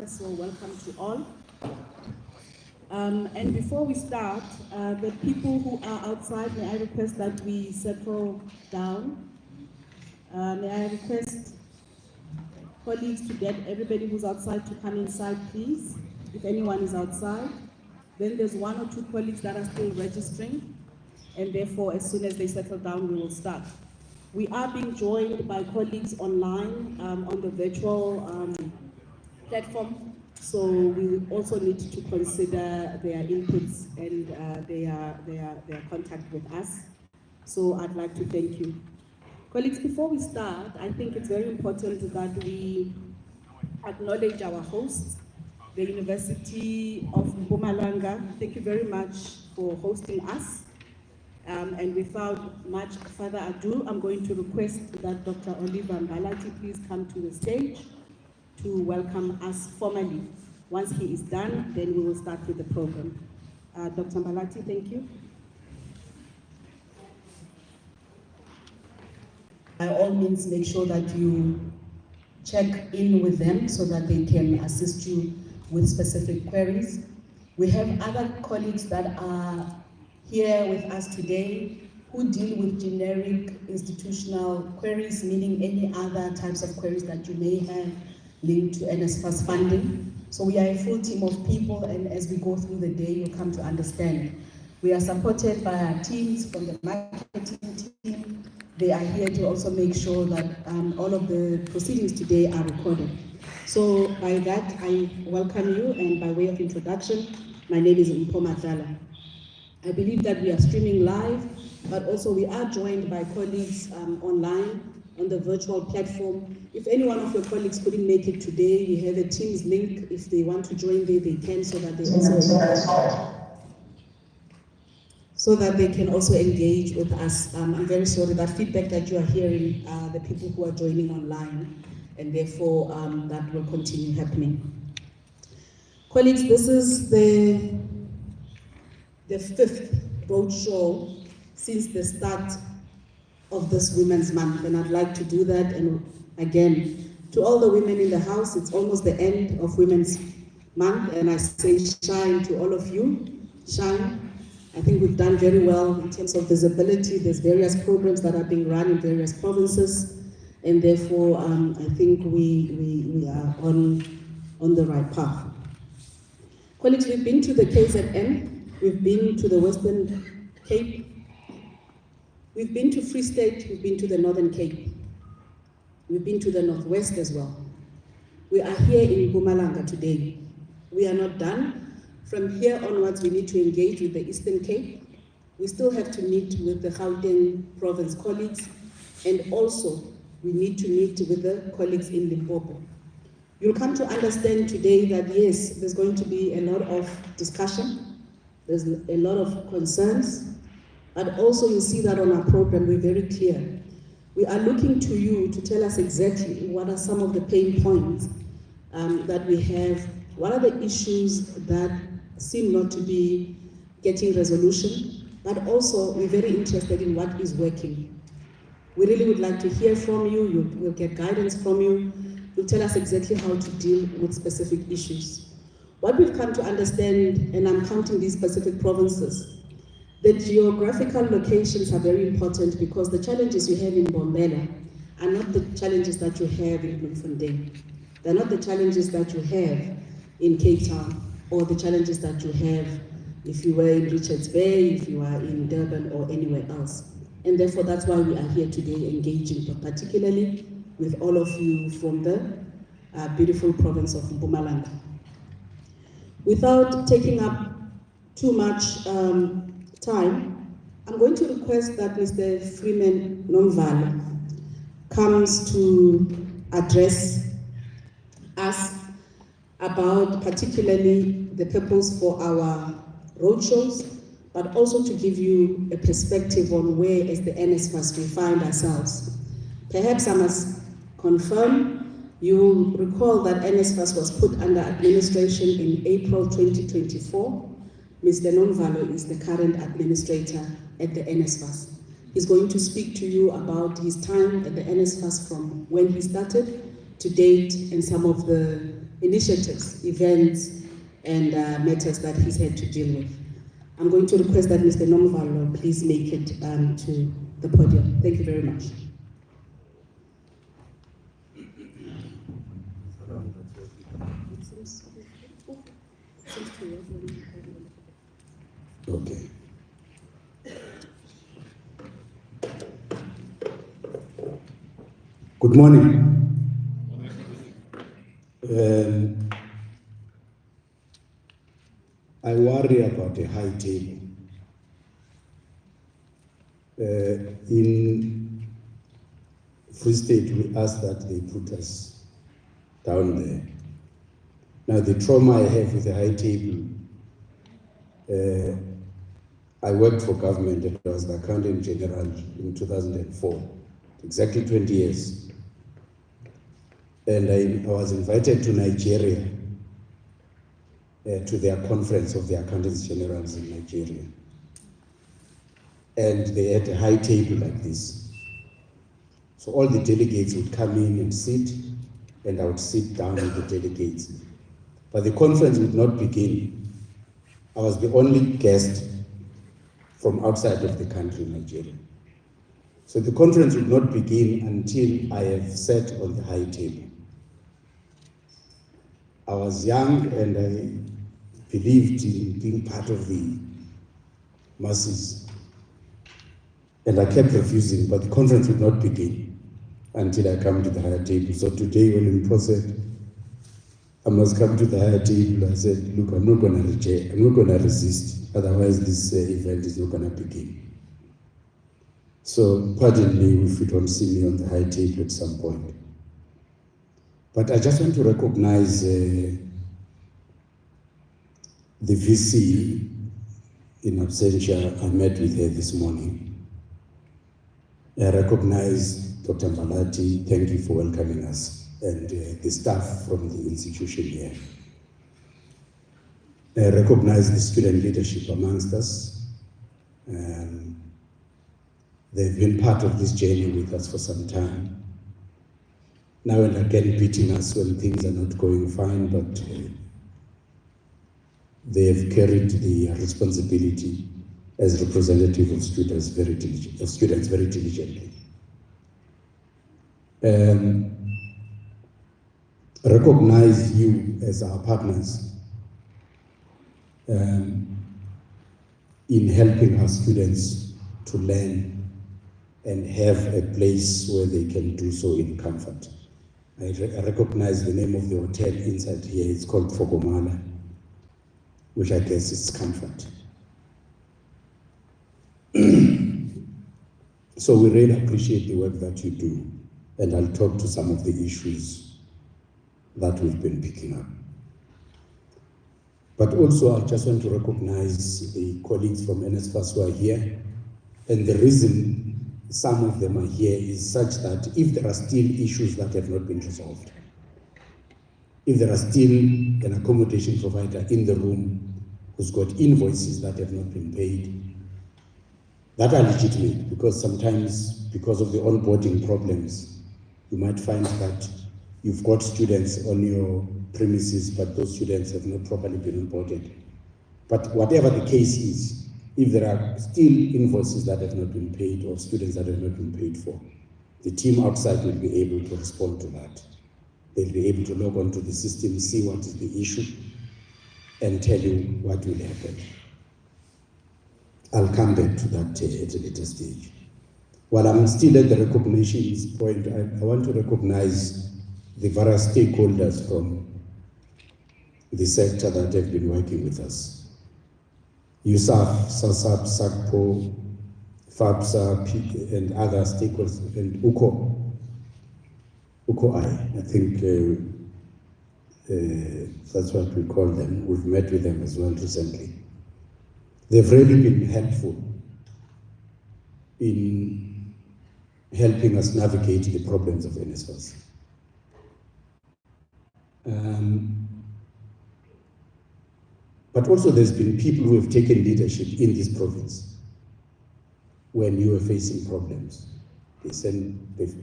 so welcome to all. And before we start, the people who are outside, may I request that we settle down. May I request colleagues to get everybody who's outside to come inside, please, if anyone is outside. Then there's one or two colleagues that are still registering, and therefore, as soon as they settle down, we will start. We are being joined by colleagues online on the virtual platform, so we also need to consider their inputs and their contact with us. So I'd like to thank you. Colleagues, before we start, I think it's very important that we acknowledge our hosts, the University of Mpumalanga. Thank you very much for hosting us. And without much further ado, I'm going to request that Dr. Oliver Mbalati please come to the stage to welcome us formally. Once he is done, then we will start with the program. Dr. Mbalati, thank you. By all means, make sure that you check in with them so that they can assist you with specific queries. We have other colleagues that are here with us today who deal with generic institutional queries, meaning any other types of queries that you may have linked to NSFAS funding. So we are a full team of people, and as we go through the day, you'll come to understand. We are supported by our teams from the marketing team. They are here to also make sure that all of the proceedings today are recorded. So by that, I welcome you, and by way of introduction, my name is Mpho Madlala. I believe that we are streaming live, but also we are joined by colleagues online on the virtual platform. If any one of your colleagues couldn't make it today, we have a Teams link. If they want to join there, they can, so that they can also engage with us. I'm very sorry that feedback that you are hearing are the people who are joining online, and therefore that will continue happening. Colleagues, this is the fifth roadshow since the start of this Women's Month, and I'd like to do that. And again, to all the women in the house, it's almost the end of Women's Month, and I say shine to all of you, shine. I think we've done very well in terms of visibility. There's various programs that are being run in various provinces, and therefore I think we are on the right path. Colleagues, we've been to the KZN, we've been to the Western Cape, we've been to Free State, we've been to the Northern Cape, we've been to the Northwest as well. We are here in Mpumalanga today. We are not done. From here onwards, we need to engage with the Eastern Cape. We still have to meet with the Gauteng province colleagues, and also we need to meet with the colleagues in Limpopo. You'll come to understand today that yes, there's going to be a lot of discussion, there's a lot of concerns, but also you'll see that on our program we're very clear. We are looking to you to tell us exactly what are some of the pain points that we have, what are the issues that seem not to be getting resolution, but also we're very interested in what is working. We really would like to hear from you. We'll get guidance from you. You'll tell us exactly how to deal with specific issues. What we've come to understand, and I'm counting these specific provinces, the geographical locations are very important, because the challenges you have in Mbombela are not the challenges that you have in Bloemfontein. They're not the challenges that you have in Cape Town, or the challenges that you have if you were in Richards Bay, if you are in Durban, or anywhere else. And therefore, that's why we are here today engaging, but particularly with all of you from the beautiful province of Mpumalanga. Without taking up too much time, I'm going to request that Mr. Freeman Nomvalo comes to address us about particularly the purpose for our roadshows, but also to give you a perspective on where as the NSFAS we find ourselves. Perhaps I must confirm, you recall that NSFAS was put under administration in April 2024. Mr. Nomvalo is the current administrator at the NSFAS. He's going to speak to you about his time at the NSFAS from when he started to date, and some of the initiatives, events, and matters that he's had to deal with. I'm going to request that Mr. Nomvalo please make it to the podium. Thank you very much. Okay. Good morning. I worry about a high table. In Free State, we asked that they put us down there. Now, the trauma I have with the high table, I worked for government and I was the Accountant General in 2004, exactly 20 years. And I was invited to Nigeria to their conference of the Accountants Generals in Nigeria. And they had a high table like this. So all the delegates would come in and sit, and I would sit down with the delegates. But the conference would not begin. I was the only guest from outside of the country, Nigeria. So the conference would not begin until I have sat on the high table. I was young and I believed in being part of the masses. And I kept refusing, but the conference would not begin until I come to the higher table. So today when Mpo said, I must come to the higher table, I said, look, I'm not going to reject, I'm not going to resist, otherwise this event is not going to begin. So pardon me if you don't see me on the high table at some point. But I just want to recognize the VC in absentia. I met with her this morning. I recognize Dr. Mbalati, thank you for welcoming us, and the staff from the institution here. I recognize the student leadership amongst us. They've been part of this journey with us for some time. Now and again beating us when things are not going fine, but they have carried the responsibility as representative of students very diligently. Recognize you as our partners in helping our students to learn and have a place where they can do so in comfort. I recognize the name of the hotel inside here. It's called Fogomala, which I guess is comfort. So we really appreciate the work that you do, and I'll talk to some of the issues that we've been picking up. But also I just want to recognize the colleagues from NSFAS who are here, and the reason some of them are here is such that if there are still issues that have not been resolved, if there are still an accommodation provider in the room who's got invoices that have not been paid, that are legitimate, because sometimes because of the onboarding problems, you might find that you've got students on your premises, but those students have not properly been onboarded. But whatever the case is, if there are still invoices that have not been paid or students that have not been paid for, the team outside will be able to respond to that. They'll be able to log onto the system, see what is the issue, and tell you what will happen. I'll come back to that at a later stage. While I'm still at the recognitions point, I want to recognize the various stakeholders from the sector that have been working with us. USAF, SASAP, SACPO, FABSA, and other stakeholders, and UCOI, I think that's what we call them. We've met with them as well recently. They've really been helpful in helping us navigate the problems of NSFAS. But also there's been people who have taken leadership in this province when you were facing problems. They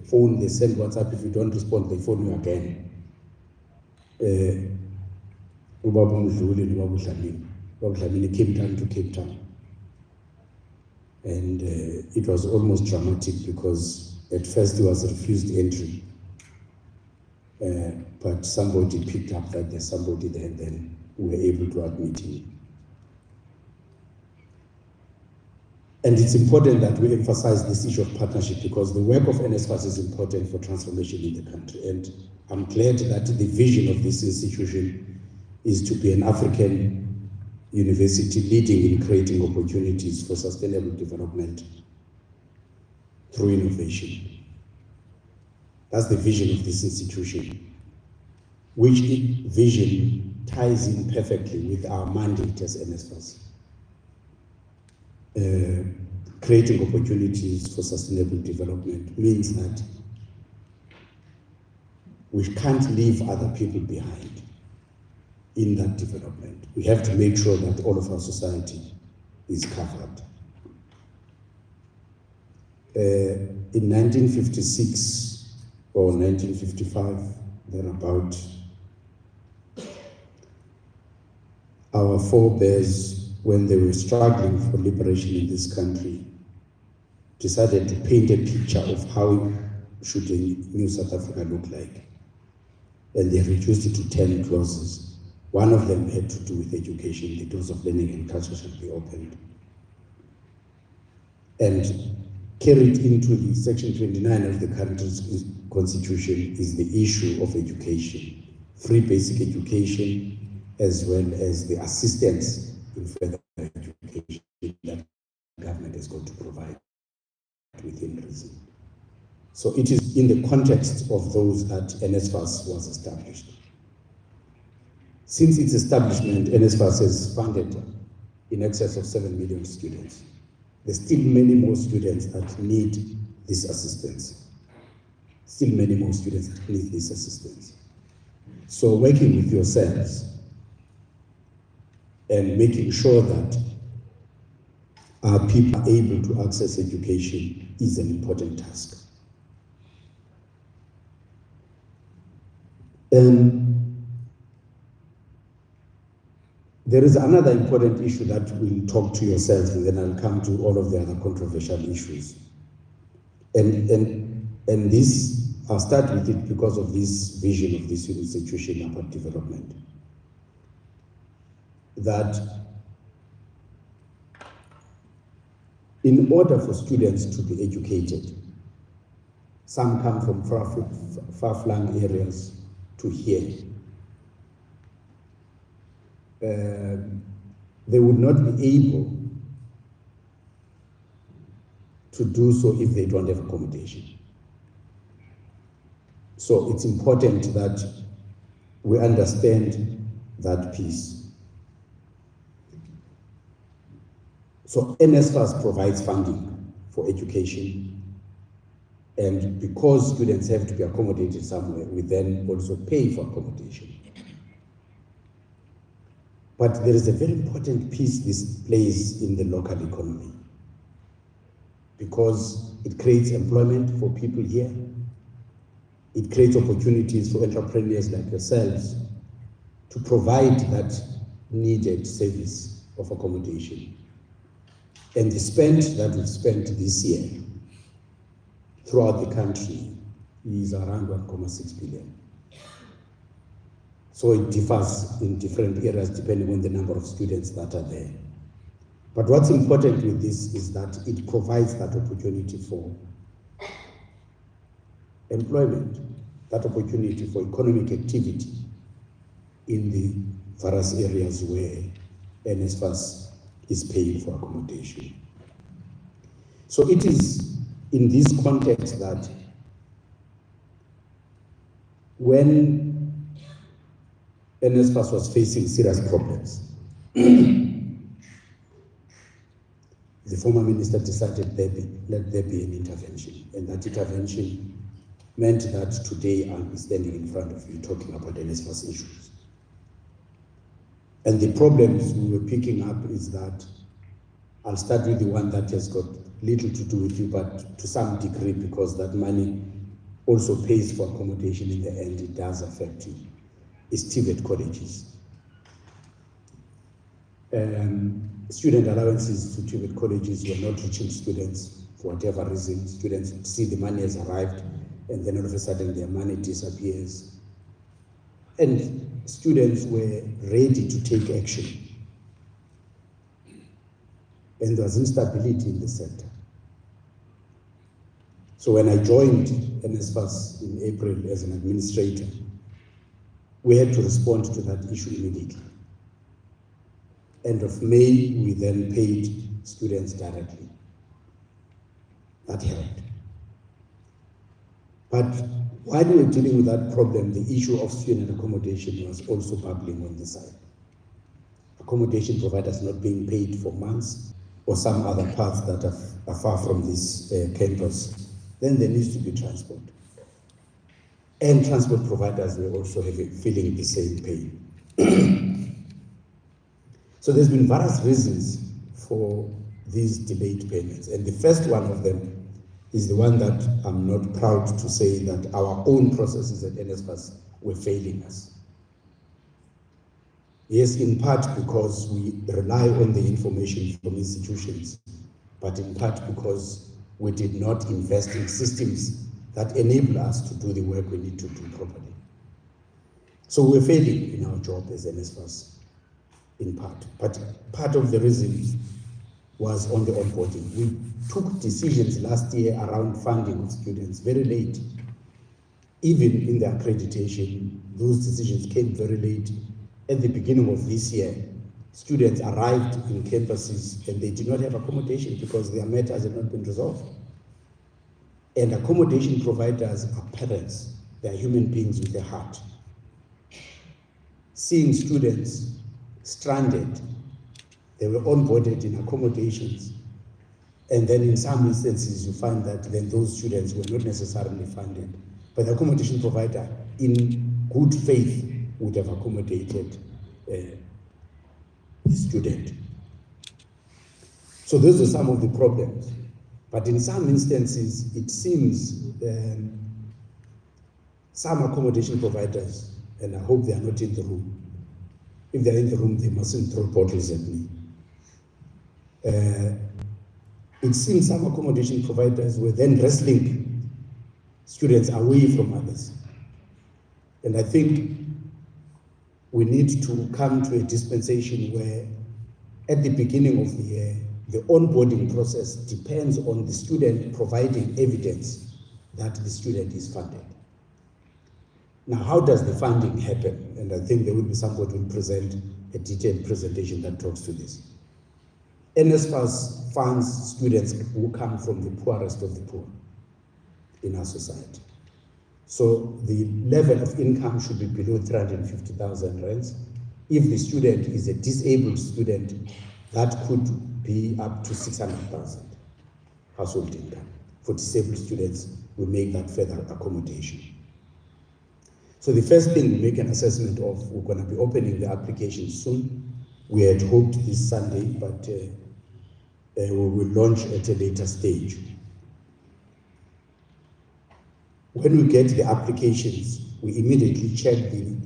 phone, they send WhatsApp. If you don't respond, they phone you again. Ubaba Mdluli noBaba Dlamini. Ubaba Dlamini came down to Cape Town. And it was almost dramatic because at first he was refused entry. But somebody picked up that there's somebody there, and then we were able to admit him. And it's important that we emphasize this issue of partnership because the work of NSFAS is important for transformation in the country. And I'm glad that the vision of this institution is to be an African university leading in creating opportunities for sustainable development through innovation. That's the vision of this institution, which vision ties in perfectly with our mandate as NSFAS. Creating opportunities for sustainable development means that we can't leave other people behind in that development. We have to make sure that all of our society is covered. In 1956 or 1955, thereabout, our forebears, when they were struggling for liberation in this country, decided to paint a picture of how should a new South Africa look like. And they reduced it to 10 clauses. One of them had to do with education. The doors of learning and culture should be opened. And carried into the Section 29 of the current Constitution is the issue of education, free basic education, as well as the assistance in further education that the government is going to provide within reason. So it is in the context of those that NSFAS was established. Since its establishment, NSFAS has funded in excess of 7 million students. There's still many more students that need this assistance. Still many more students that need this assistance. So working with yourselves and making sure that our people are able to access education is an important task. There is another important issue that we'll talk to yourselves, and then I'll come to all of the other controversial issues. And this, I'll start with it because of this vision of this institution about development. That in order for students to be educated, some come from far-flung areas to here. They would not be able to do so if they don't have accommodation. So it's important that we understand that piece. So NSFAS provides funding for education, and because students have to be accommodated somewhere, we then also pay for accommodation. But there is a very important piece this plays in the local economy, because it creates employment for people here. It creates opportunities for entrepreneurs like yourselves to provide that needed service of accommodation. And the spend that we've spent this year throughout the country is around 1.6 billion. So it differs in different areas depending on the number of students that are there. But what's important with this is that it provides that opportunity for employment, that opportunity for economic activity in the various areas where NSFAS is paying for accommodation. So it is in this context that when NSFAS was facing serious problems, the former minister decided let there be an intervention, and that intervention meant that today I'll be standing in front of you talking about NSFAS issues. And the problems we were picking up is that, I'll start with the one that has got little to do with you, but to some degree, because that money also pays for accommodation in the end, it does affect you. is TVET colleges. Student allowances to TVET colleges were not reaching students for whatever reason. Students see the money has arrived, and then all of a sudden their money disappears. And students were ready to take action. And there was instability in the sector. So when I joined NSFAS in April as an administrator, we had to respond to that issue immediately. End of May, we then paid students directly. That helped. But while we were dealing with that problem, the issue of student accommodation was also bubbling on the side. Accommodation providers not being paid for months, or some other parts that are far from this campus, then there needs to be transport. And transport providers were also feeling the same pain. So there's been various reasons for these delayed payments. And the first one of them is the one that I'm not proud to say that our own processes at NSFAS were failing us. Yes, in part because we rely on the information from institutions, but in part because we did not invest in systems that enable us to do the work we need to do properly. So we're failing in our job as NSFAS, in part. But part of the reason was on the onboarding. We took decisions last year around funding of students very late. Even in the accreditation, those decisions came very late. At the beginning of this year, students arrived in campuses and they did not have accommodation because their matters had not been resolved. And accommodation providers are parents, they are human beings with a heart. Seeing students stranded, they were onboarded in accommodations, and then in some instances you find that then those students were not necessarily funded, but the accommodation provider in good faith would have accommodated the student. So those are some of the problems. But in some instances, it seems some accommodation providers, and I hope they are not in the room. If they're in the room, they mustn't throw bottles at me. It seems some accommodation providers were then wrestling students away from others. And I think we need to come to a dispensation where at the beginning of the year, the onboarding process depends on the student providing evidence that the student is funded. Now, how does the funding happen? And I think there will be somebody who will present a detailed presentation that talks to this. NSFAS funds students who come from the poorest of the poor in our society. So the level of income should be below 350,000 rands. If the student is a disabled student, that could be up to 600,000 household income. For disabled students, we make that further accommodation. So the first thing we make an assessment of, we're going to be opening the application soon. We had hoped this Sunday, but we will launch at a later stage. When we get the applications, we immediately check the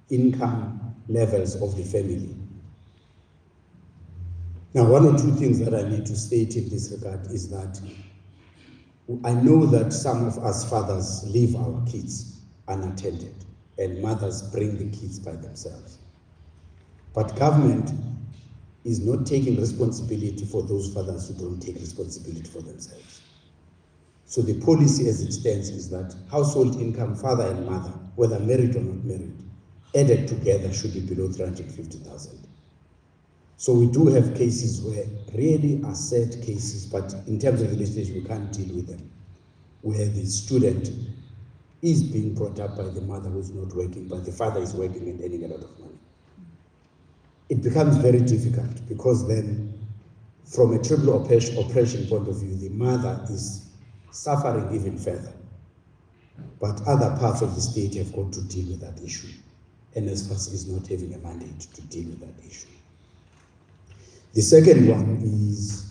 income levels of the family. Now, one or two things that I need to state in this regard is that I know that some of us fathers leave our kids unattended and mothers bring the kids by themselves. But government is not taking responsibility for those fathers who don't take responsibility for themselves. So the policy as it stands is that household income, father and mother, whether married or not married, added together should be below 350,000. So we do have cases where really are sad cases, but in terms of the legislation, we can't deal with them, where the student is being brought up by the mother who's not working, but the father is working and earning a lot of money. It becomes very difficult because then, from a triple oppression point of view, the mother is suffering even further. But other parts of the state have got to deal with that issue. NSFAS is not having a mandate to deal with that issue. The second one is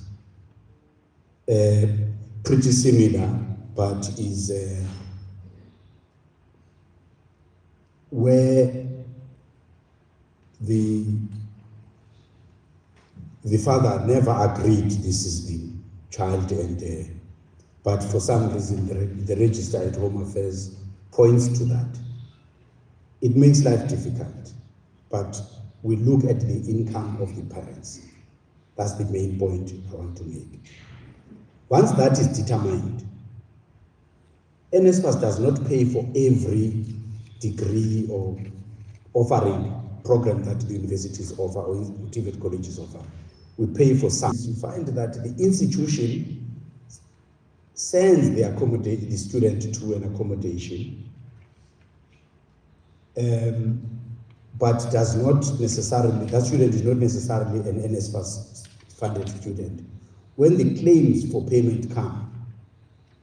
pretty similar, but is where the father never agreed this is the child, and but for some reason the register at Home Affairs points to that. It makes life difficult, but we look at the income of the parents. That's the main point I want to make. Once that is determined, NSFAS does not pay for every degree or offering program that the universities offer or TVET colleges offer. We pay for some. You find that the institution sends the student to an accommodation, but does not necessarily, that student is not necessarily an NSFAS funded student. When the claims for payment come,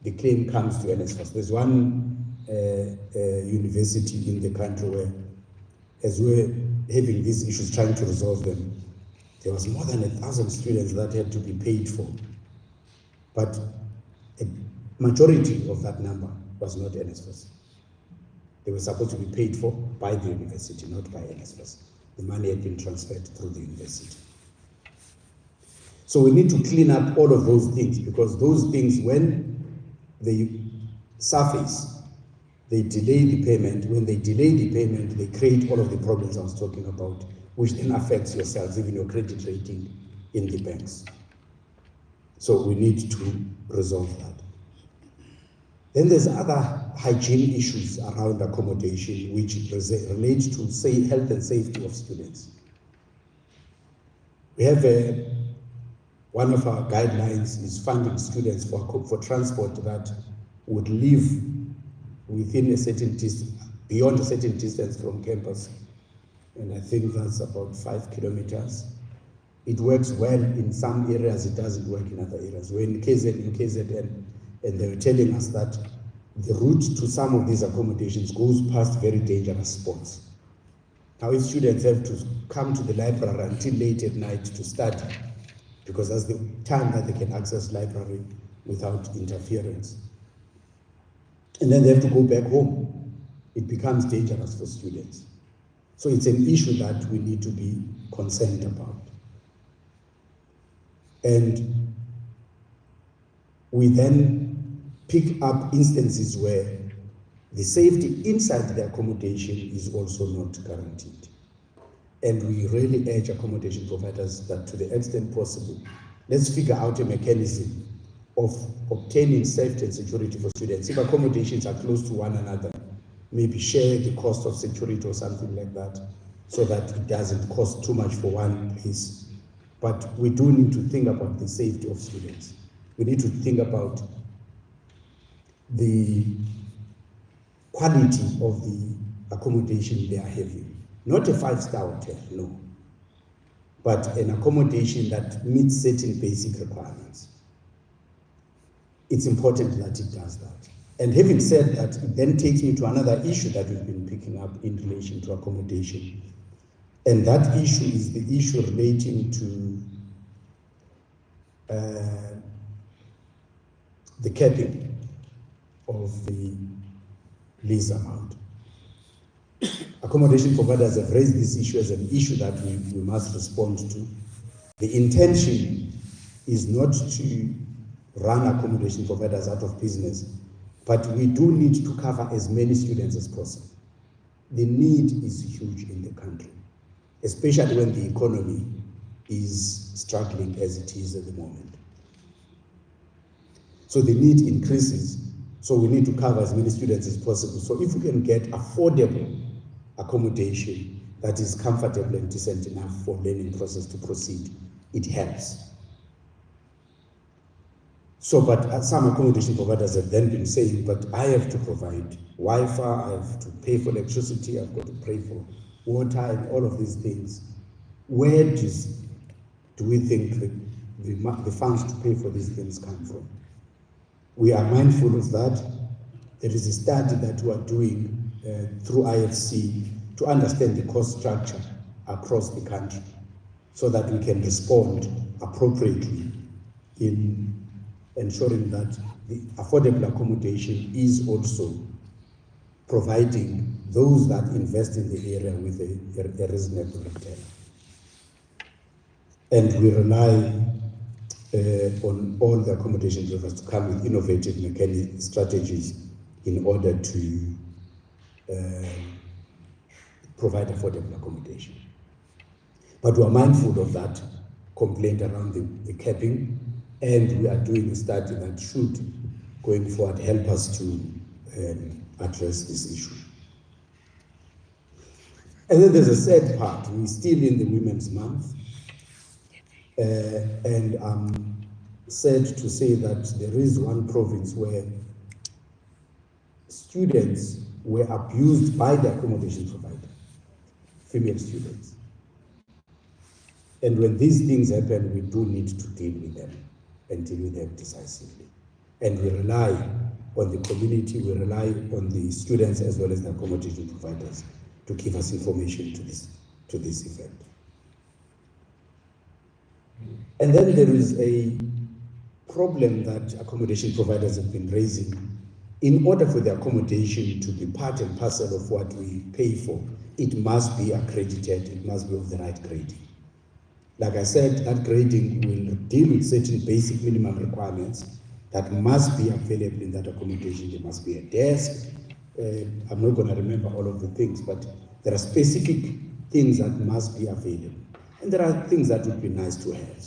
the claim comes to NSFAS. There's one university in the country where, as we're having these issues, trying to resolve them, there was more than 1,000 students that had to be paid for. But a majority of that number was not NSFAS. They were supposed to be paid for by the university, not by NSFAS. The money had been transferred through the university. So we need to clean up all of those things, because those things, when they surface, they delay the payment. When they delay the payment, they create all of the problems I was talking about, which then affects yourselves, even your credit rating in the banks. So we need to resolve that. Then there's other hygiene issues around accommodation, which relate to health and safety of students. We have one of our guidelines is funding students for transport that would live within a certain distance, beyond a certain distance from campus. And I think that's about 5 kilometers. It works well in some areas, it doesn't work in other areas. We're in KZN, and they were telling us that the route to some of these accommodations goes past very dangerous spots. Now, if students have to come to the library until late at night to study, because that's the time that they can access library without interference, and then they have to go back home, it becomes dangerous for students. So it's an issue that we need to be concerned about. And we then pick up instances where the safety inside the accommodation is also not guaranteed. And we really urge accommodation providers that, to the extent possible, let's figure out a mechanism of obtaining safety and security for students. If accommodations are close to one another, maybe share the cost of security or something like that, so that it doesn't cost too much for one place. But we do need to think about the safety of students. We need to think about the quality of the accommodation they are having. Not a 5-star hotel, no, but an accommodation that meets certain basic requirements. It's important that it does that. And having said that, it then takes me to another issue that we've been picking up in relation to accommodation. And that issue is the issue relating to the capping of the lease amount. Accommodation providers have raised this issue as an issue that we must respond to. The intention is not to run accommodation providers out of business, but we do need to cover as many students as possible. The need is huge in the country, especially when the economy is struggling as it is at the moment. So the need increases, so we need to cover as many students as possible. So if we can get affordable accommodation that is comfortable and decent enough for learning process to proceed, it helps. So, but some accommodation providers have then been saying, but I have to provide Wi-Fi, I have to pay for electricity, I've got to pay for water and all of these things. Where do we think the funds to pay for these things come from? We are mindful of that. There is a study that we are doing through IFC to understand the cost structure across the country so that we can respond appropriately in ensuring that the affordable accommodation is also providing those that invest in the area with a reasonable return. And we rely on all the accommodation providers to come with innovative mechanic strategies in order to provide affordable accommodation. But we are mindful of that complaint around the capping, and we are doing a study that should, going forward, help us to address this issue. And then there's a sad part. We're still in the Women's Month, and I'm sad to say that there is one province where students were abused by the accommodation provider, female students. And when these things happen, we do need to deal with them and deal with them decisively. And we rely on the community, we rely on the students as well as the accommodation providers to give us information to this effect. And then there is a problem that accommodation providers have been raising. In order for the accommodation to be part and parcel of what we pay for, it must be accredited, it must be of the right grading. Like I said, that grading will deal with certain basic minimum requirements that must be available in that accommodation. There must be a desk. I'm not going to remember all of the things, but there are specific things that must be available. And there are things that would be nice to have.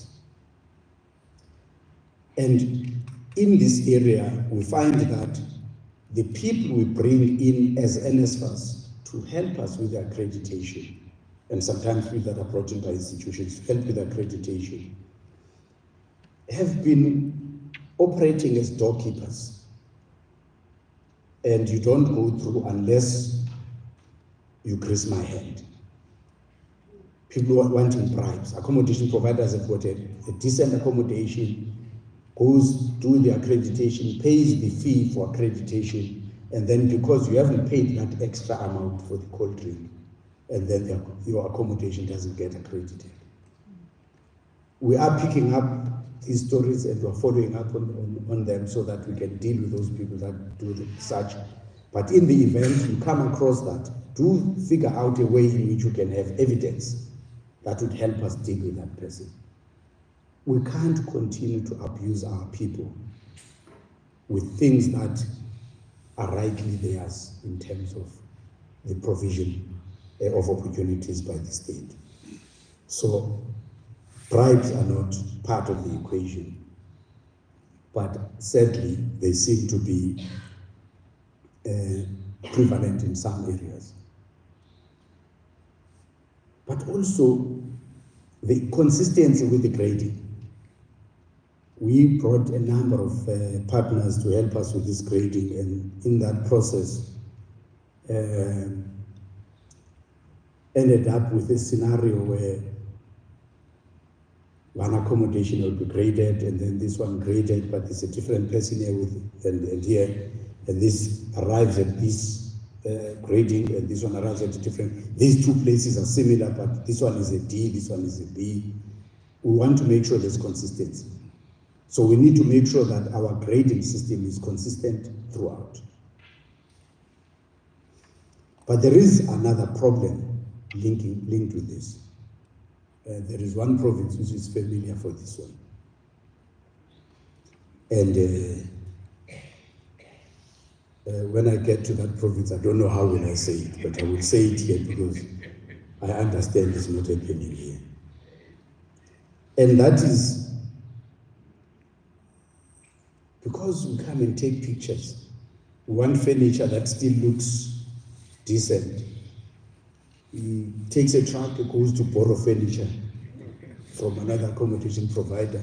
And in this area, we find that the people we bring in as NSFAS to help us with the accreditation, and sometimes with that approach by institutions to help with accreditation, have been operating as doorkeepers. And you don't go through unless you grease my hand. People are wanting bribes. Accommodation providers have got a decent accommodation, goes, do the accreditation, pays the fee for accreditation, and then because you haven't paid that extra amount for the cold drink, and then your accommodation doesn't get accredited. We are picking up these stories and we're following up on them so that we can deal with those people that do such. But in the event you come across that, do figure out a way in which you can have evidence that would help us deal with that person. We can't continue to abuse our people with things that are rightly theirs in terms of the provision of opportunities by the state. So bribes are not part of the equation, but sadly they seem to be prevalent in some areas. But also the consistency with the grading. We brought a number of partners to help us with this grading, and in that process ended up with a scenario where one accommodation will be graded and then this one graded, but it's a different person here and here, and this arrives at this grading and this one arrives at a different. These two places are similar, but this one is a D, this one is a B. We want to make sure there's consistency. So we need to make sure that our grading system is consistent throughout. But there is another problem linked with this. There is one province which is familiar for this one. And when I get to that province, I don't know how will I say it, but I will say it here because I understand it's not happening here. And that is because we come and take pictures. We want furniture that still looks decent. He takes a truck and goes to borrow furniture from another accommodation provider,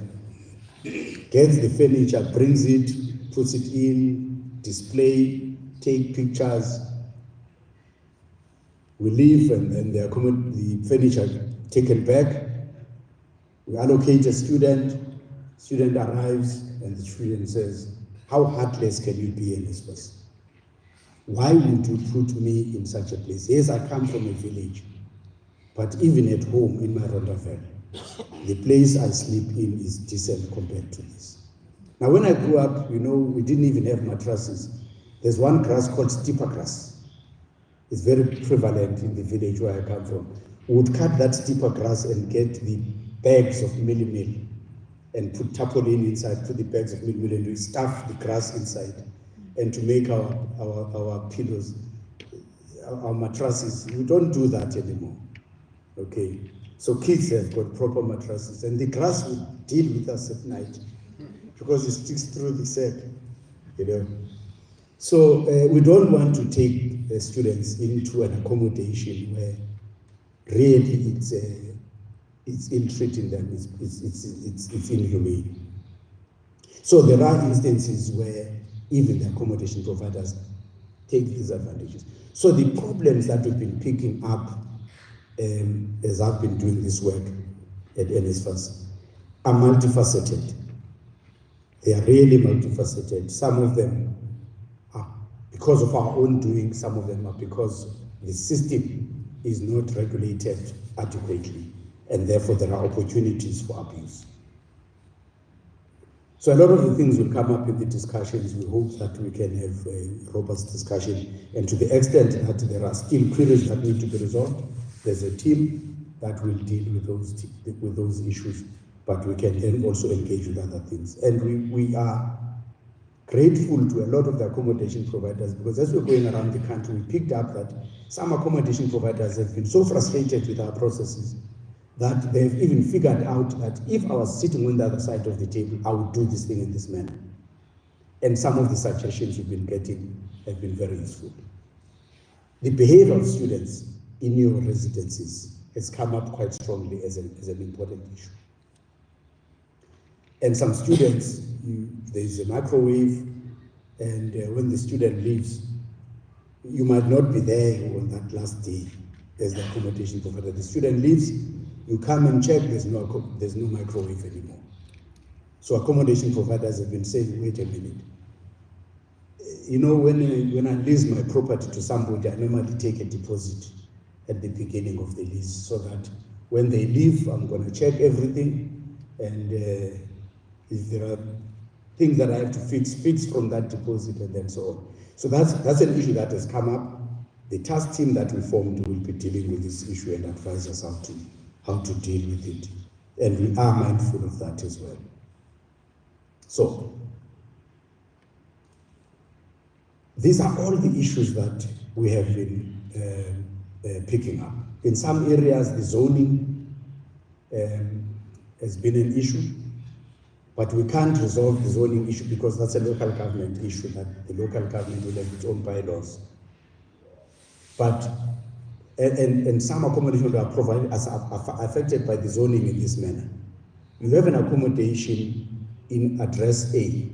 gets the furniture, brings it, puts it in, display, take pictures. We leave and then the furniture taken back. We allocate a student arrives and the student says, how heartless can you be in this place? Why would you put me in such a place? Yes, I come from a village, but even at home in my Rondaville, the place I sleep in is decent compared to this. Now, when I grew up, we didn't even have mattresses. There's one grass called steeper grass. It's very prevalent in the village where I come from. We would cut that steeper grass and get the bags of meal and put tarpaulin inside, put the bags of meal and we stuff the grass inside. And to make our pillows, our mattresses, we don't do that anymore. Okay, so kids have got proper mattresses, and the grass will deal with us at night because it sticks through the sack, you know. So we don't want to take the students into an accommodation where really it's ill-treating them, it's inhumane. So there are instances where even the accommodation providers take these advantages. So the problems that we've been picking up as I've been doing this work at NSFAS are multifaceted. They are really multifaceted. Some of them are because of our own doing, some of them are because the system is not regulated adequately, and therefore there are opportunities for abuse. So a lot of the things will come up in the discussions. We hope that we can have a robust discussion, and to the extent that there are still queries that need to be resolved, there's a team that will deal with those issues, but we can then also engage with other things. And we are grateful to a lot of the accommodation providers, because as we're going around the country, we picked up that some accommodation providers have been so frustrated with our processes that they've even figured out that if I was sitting on the other side of the table, I would do this thing in this manner. And some of the suggestions we've been getting have been very useful. The behavior of students in your residencies has come up quite strongly as an important issue. And some students, there's a microwave, and when the student leaves, you might not be there on that last day as the accommodation provider. The student leaves, you come and check, there's no microwave anymore. So accommodation providers have been saying, wait a minute. You know, when I lease my property to somebody, I normally take a deposit at the beginning of the lease so that when they leave, I'm going to check everything, and if there are things that I have to fix from that deposit, and then so on. So that's an issue that has come up. The task team that we formed will be dealing with this issue and advise us how to deal with it. And we are mindful of that as well. So, these are all the issues that we have been picking up. In some areas, the zoning has been an issue, but we can't resolve the zoning issue because that's a local government issue, that the local government will have its own bylaws. But and some accommodation are provided are affected by the zoning in this manner. You have an accommodation in address A,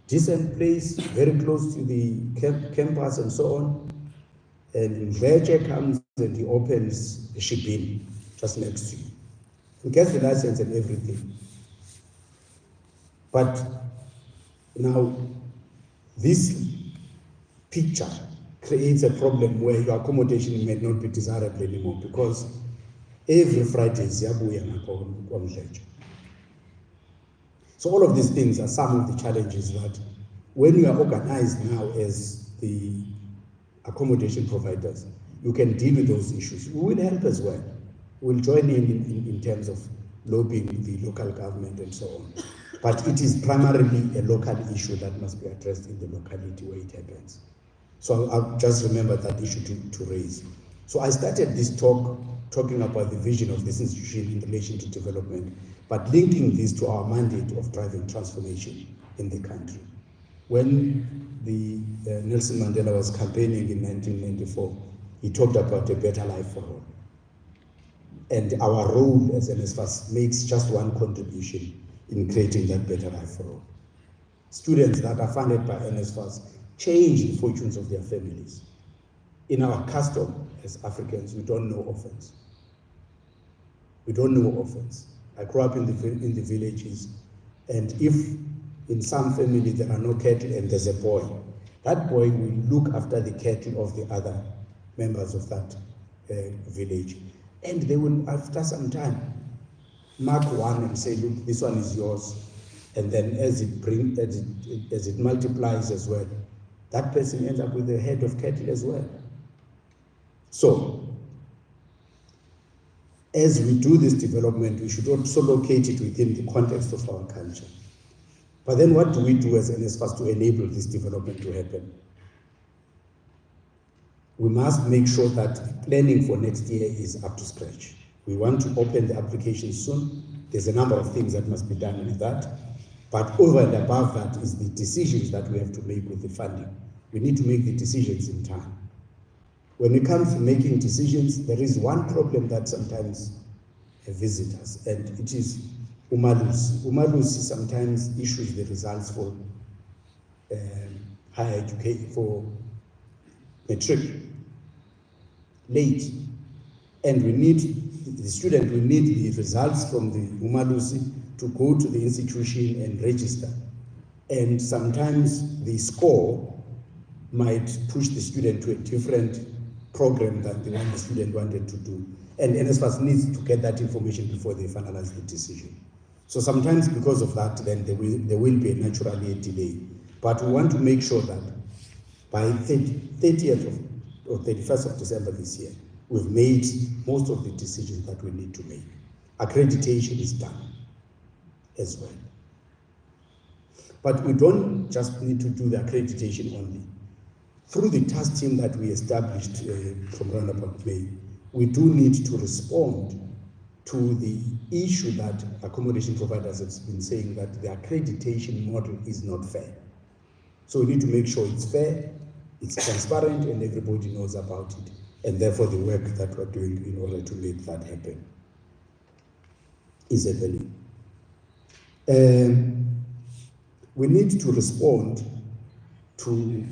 decent place, very close to the campus and so on, and Mveche comes and he opens a ship-in just next to you. He gets the license and everything. But now this picture creates a problem where your accommodation may not be desirable anymore, because every Friday is Yabuya. So all of these things are some of the challenges that when you are organized now as the accommodation providers, you can deal with those issues. We will help as well. We'll join in terms of lobbying the local government and so on. But it is primarily a local issue that must be addressed in the locality where it happens. So I'll just remember that issue to raise. So I started this talk talking about the vision of this institution in relation to development, but linking this to our mandate of driving transformation in the country. When the Nelson Mandela was campaigning in 1994, he talked about a better life for all. And our role as NSFAS makes just one contribution in creating that better life for all. Students that are funded by NSFAS change the fortunes of their families. In our custom as Africans, we don't know orphans. We don't know orphans. I grew up in the villages, and if in some family there are no cattle and there's a boy, that boy will look after the cattle of the other members of that village. And they will, after some time, mark one and say, look, this one is yours. And then as it multiplies as well, that person ends up with a head of cattle as well. So, as we do this development, we should also locate it within the context of our culture. But then what do we do as NSFAS to enable this development to happen? We must make sure that planning for next year is up to scratch. We want to open the application soon. There's a number of things that must be done with that. But over and above that is the decisions that we have to make with the funding. We need to make the decisions in time. When it comes to making decisions, there is one problem that sometimes visits us, and it is umalusi. Umalusi sometimes issues the results for higher education, for matric, late. And we need, the student will need the results from the umalusi to go to the institution and register. And sometimes the score might push the student to a different program than the one the student wanted to do. And NSFAS needs to get that information before they finalize the decision. So sometimes because of that, then there will be naturally a delay. But we want to make sure that by 30th or 31st of December this year, we've made most of the decisions that we need to make. Accreditation is done as well. But we don't just need to do the accreditation only. Through the task team that we established from Roundabout May, we do need to respond to the issue that accommodation providers have been saying that the accreditation model is not fair. So we need to make sure it's fair, it's transparent, and everybody knows about it, and therefore the work that we're doing in order to make that happen is happening. We need to respond to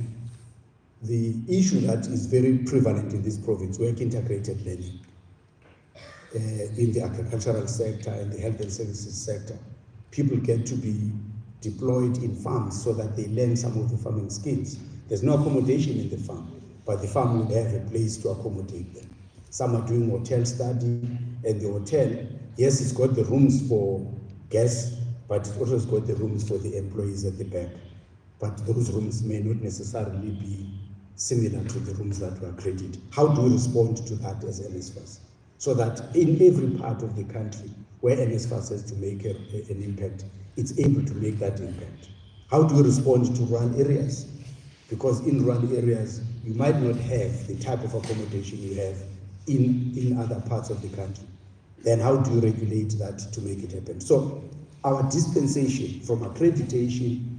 the issue that is very prevalent in this province, work integrated learning. In the agricultural sector and the health and services sector, people get to be deployed in farms so that they learn some of the farming skills. There's no accommodation in the farm, but the farm will have a place to accommodate them. Some are doing hotel study, and the hotel, yes, it's got the rooms for guests, but it also has got the rooms for the employees at the back. But those rooms may not necessarily be similar to the rooms that were created. How do we respond to that as NSFAS? So that in every part of the country where NSFAS has to make an impact, it's able to make that impact. How do we respond to rural areas? Because in rural areas, you might not have the type of accommodation you have in other parts of the country. Then how do you regulate that to make it happen? So our dispensation from accreditation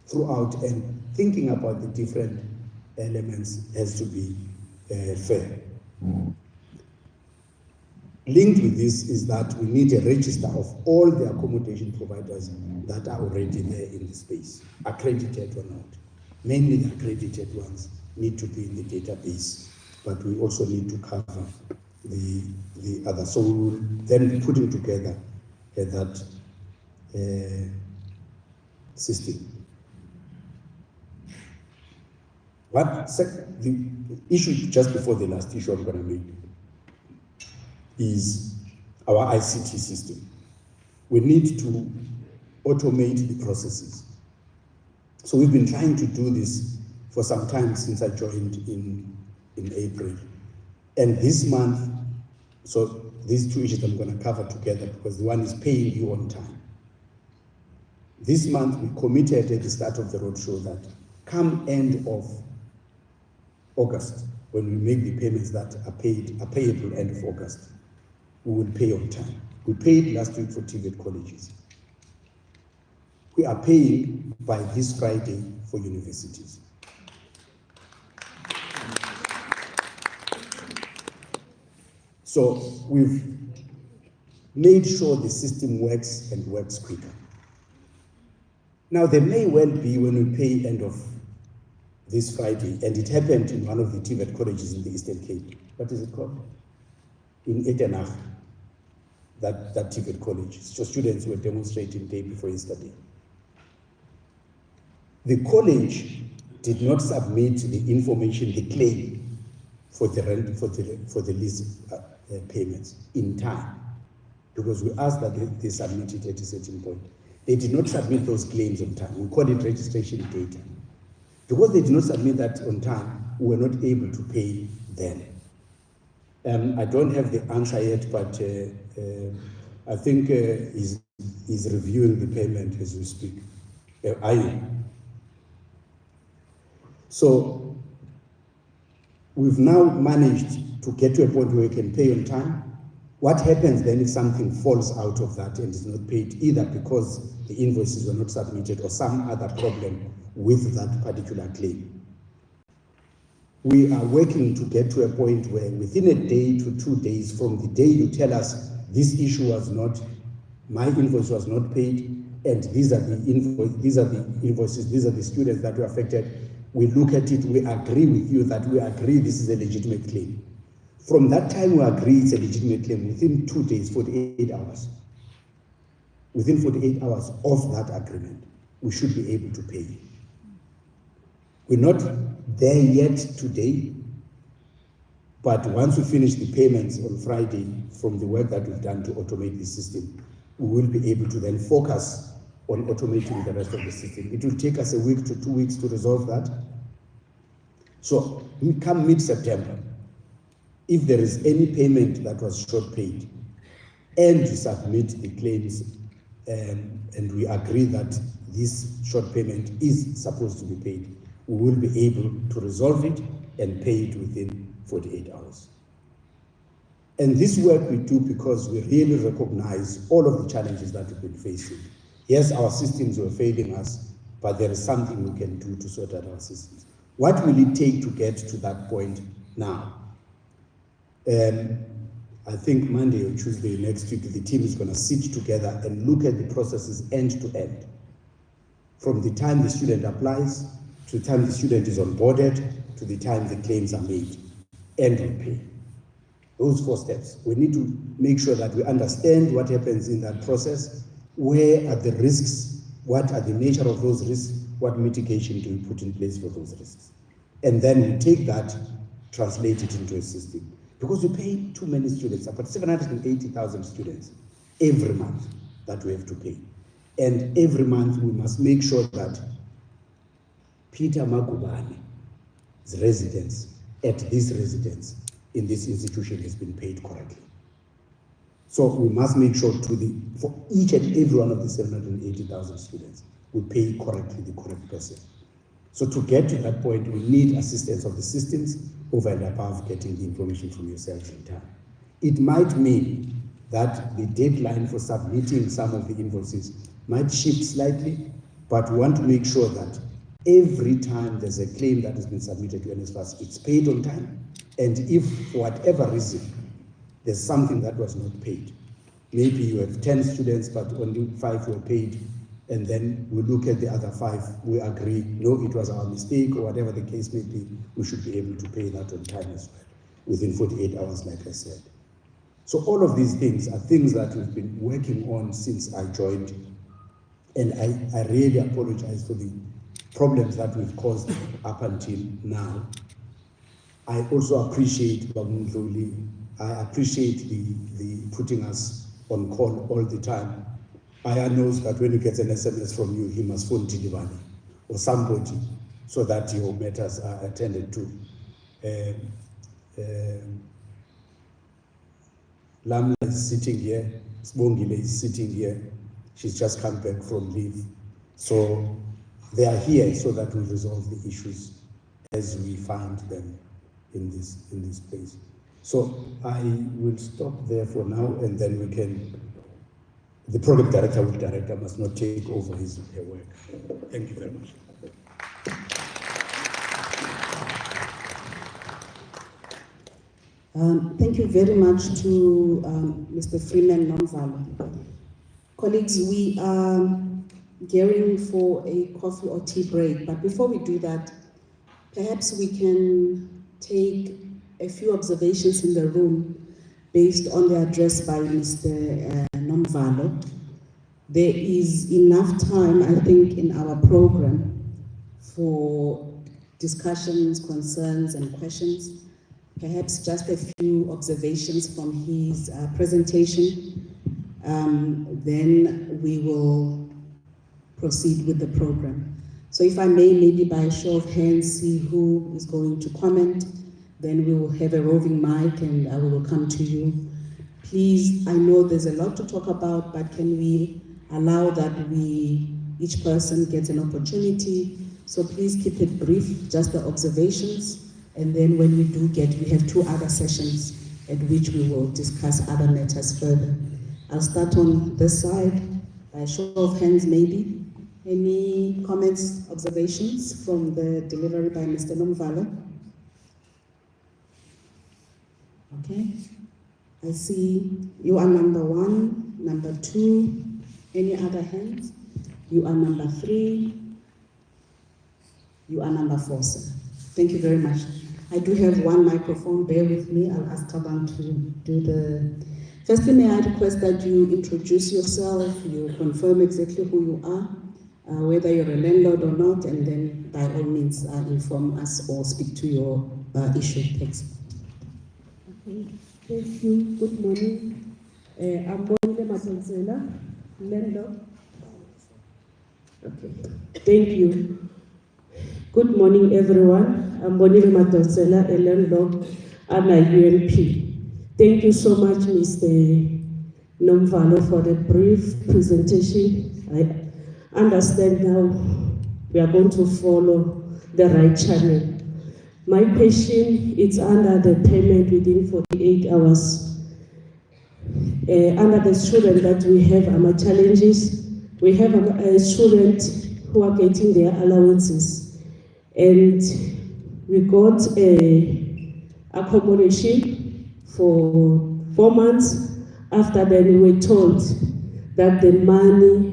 throughout and thinking about the different elements has to be fair. Linked with this is that we need a register of all the accommodation providers that are already there in the space, accredited or not. Mainly the accredited ones need to be in the database, but we also need to cover the others. So we will then be putting together that system. The issue just before the last issue I'm going to make is our ICT system. We need to automate the processes. So we've been trying to do this for some time since I joined in April. And this month, so these two issues I'm going to cover together because the one is paying you on time. This month we committed at the start of the roadshow that come end of August, when we make the payments that are payable end of August, we will pay on time. We paid last week for TVET colleges. We are paying by this Friday for universities. So we've made sure the system works and works quicker. Now there may well be when we pay end of this Friday, and it happened in one of the TVET colleges in the Eastern Cape. What is it called? In Etenach, that TVET college. So students were demonstrating day before yesterday. The college did not submit the information, the claim for the rent, for the lease payments in time, because we asked that they submit it at a certain point. They did not submit those claims on time. We call it registration data. Because they did not submit that on time, we were not able to pay them. I don't have the answer yet, but I think he's reviewing the payment as we speak. Are you? So we've now managed to get to a point where we can pay on time. What happens then if something falls out of that and is not paid, either because the invoices were not submitted or some other problem with that particular claim? We are working to get to a point where within a day to 2 days from the day you tell us this issue was not, my invoice was not paid, and these are the invoices, these are the students that were affected, we look at it, we agree with you that we agree this is a legitimate claim. From that time we agree it's a legitimate claim, within 2 days, 48 hours. Within 48 hours of that agreement, we should be able to pay. We're not there yet today, but once we finish the payments on Friday from the work that we've done to automate the system, we will be able to then focus on automating the rest of the system. It will take us a week to 2 weeks to resolve that. So we come mid-September, if there is any payment that was short paid, and you submit the claims, and we agree that this short payment is supposed to be paid, we will be able to resolve it and pay it within 48 hours. And this work we do because we really recognize all of the challenges that we've been facing. Yes, our systems were failing us, but there is something we can do to sort out our systems. What will it take to get to that point now? I think Monday or Tuesday next week, the team is going to sit together and look at the processes end to end. From the time the student applies, to the time the student is onboarded, to the time the claims are made, and we pay. Those 4 steps. We need to make sure that we understand what happens in that process, where are the risks, what are the nature of those risks, what mitigation do we put in place for those risks. And then we take that, translate it into a system. Because we pay too many students, about 780,000 students every month that we have to pay. And every month we must make sure that Peter Magubane's residence at this residence in this institution has been paid correctly. So we must make sure for each and every one of the 780,000 students, we pay correctly the correct person. So to get to that point, we need assistance of the systems over and above getting the information from yourselves in time. It might mean that the deadline for submitting some of the invoices might shift slightly, but we want to make sure that every time there's a claim that has been submitted to NSFAS, it's paid on time. And if for whatever reason, there's something that was not paid, maybe you have 10 students, but only 5 were paid, and then we look at the other 5, we agree, no, it was our mistake, or whatever the case may be, we should be able to pay that on time as well, within 48 hours, like I said. So all of these things are things that we've been working on since I joined, and I really apologize for the problems that we've caused up until now. I also appreciate Babu Ndlovu. I appreciate the putting us on call all the time. Aya knows that when he gets an SMS from you, he must phone Tilibani or somebody so that your matters are attended to. Lamla is sitting here, Sbongile is sitting here. She's just come back from leave. So they are here so that we resolve the issues as we find them in this place. So I will stop there for now, and then we can, the program director will direct, I must not take over his work. Thank you very much. Thank you very much to Mr. Freeman Nomvalo. Colleagues, we are gearing for a coffee or tea break, but before we do that, perhaps we can take a few observations in the room based on the address by Mr. Nomvalo. There is enough time, I think, in our program for discussions, concerns, and questions. Perhaps just a few observations from his presentation. Then we will proceed with the program. So if I may, maybe by a show of hands, see who is going to comment. then we will have a roving mic and we will come to you. Please, I know there's a lot to talk about, but can we allow that each person gets an opportunity? So please keep it brief, just the observations. And then when we have 2 other sessions at which we will discuss other matters further. I'll start on this side, by a show of hands maybe. Any comments, observations from the delivery by Mr. Nomvalo? Okay, I see you are number 1, number 2. Any other hands? You are number 3. You are number 4, sir. Thank you very much. I do have 1 microphone, bear with me. I'll ask Tabang to do the... Firstly, may I request that you introduce yourself, you confirm exactly who you are, whether you're a landlord or not, and then by all means inform us or speak to your issue. Thanks. Okay. Thank you. Good morning. I'm Bonile Matonsela, landlord. Okay. Thank you. Good morning, everyone. I'm Bonile Matonsela, a landlord at UNP. Thank you so much, Mr. Nomvalo, for the brief presentation. I understand now we are going to follow the right channel. My question is under the payment within 48 hours. Under the student that we have challenges, we have students who are getting their allowances. And we got accommodation for 4 months. After that, we were told that the money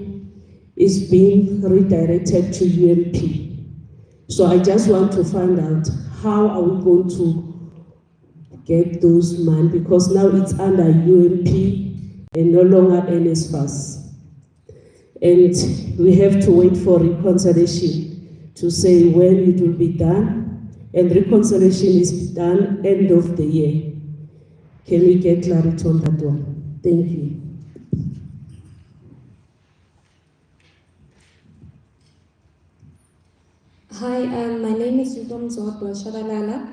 is being redirected to UNP. So I just want to find out how are we going to get those money, because now it's under UNP and no longer NSFAS. And we have to wait for reconciliation to say when it will be done, and reconciliation is done end of the year. Can we get clarity on that one? Thank you. Hi, my name is Yudom Zodwa Shabalala.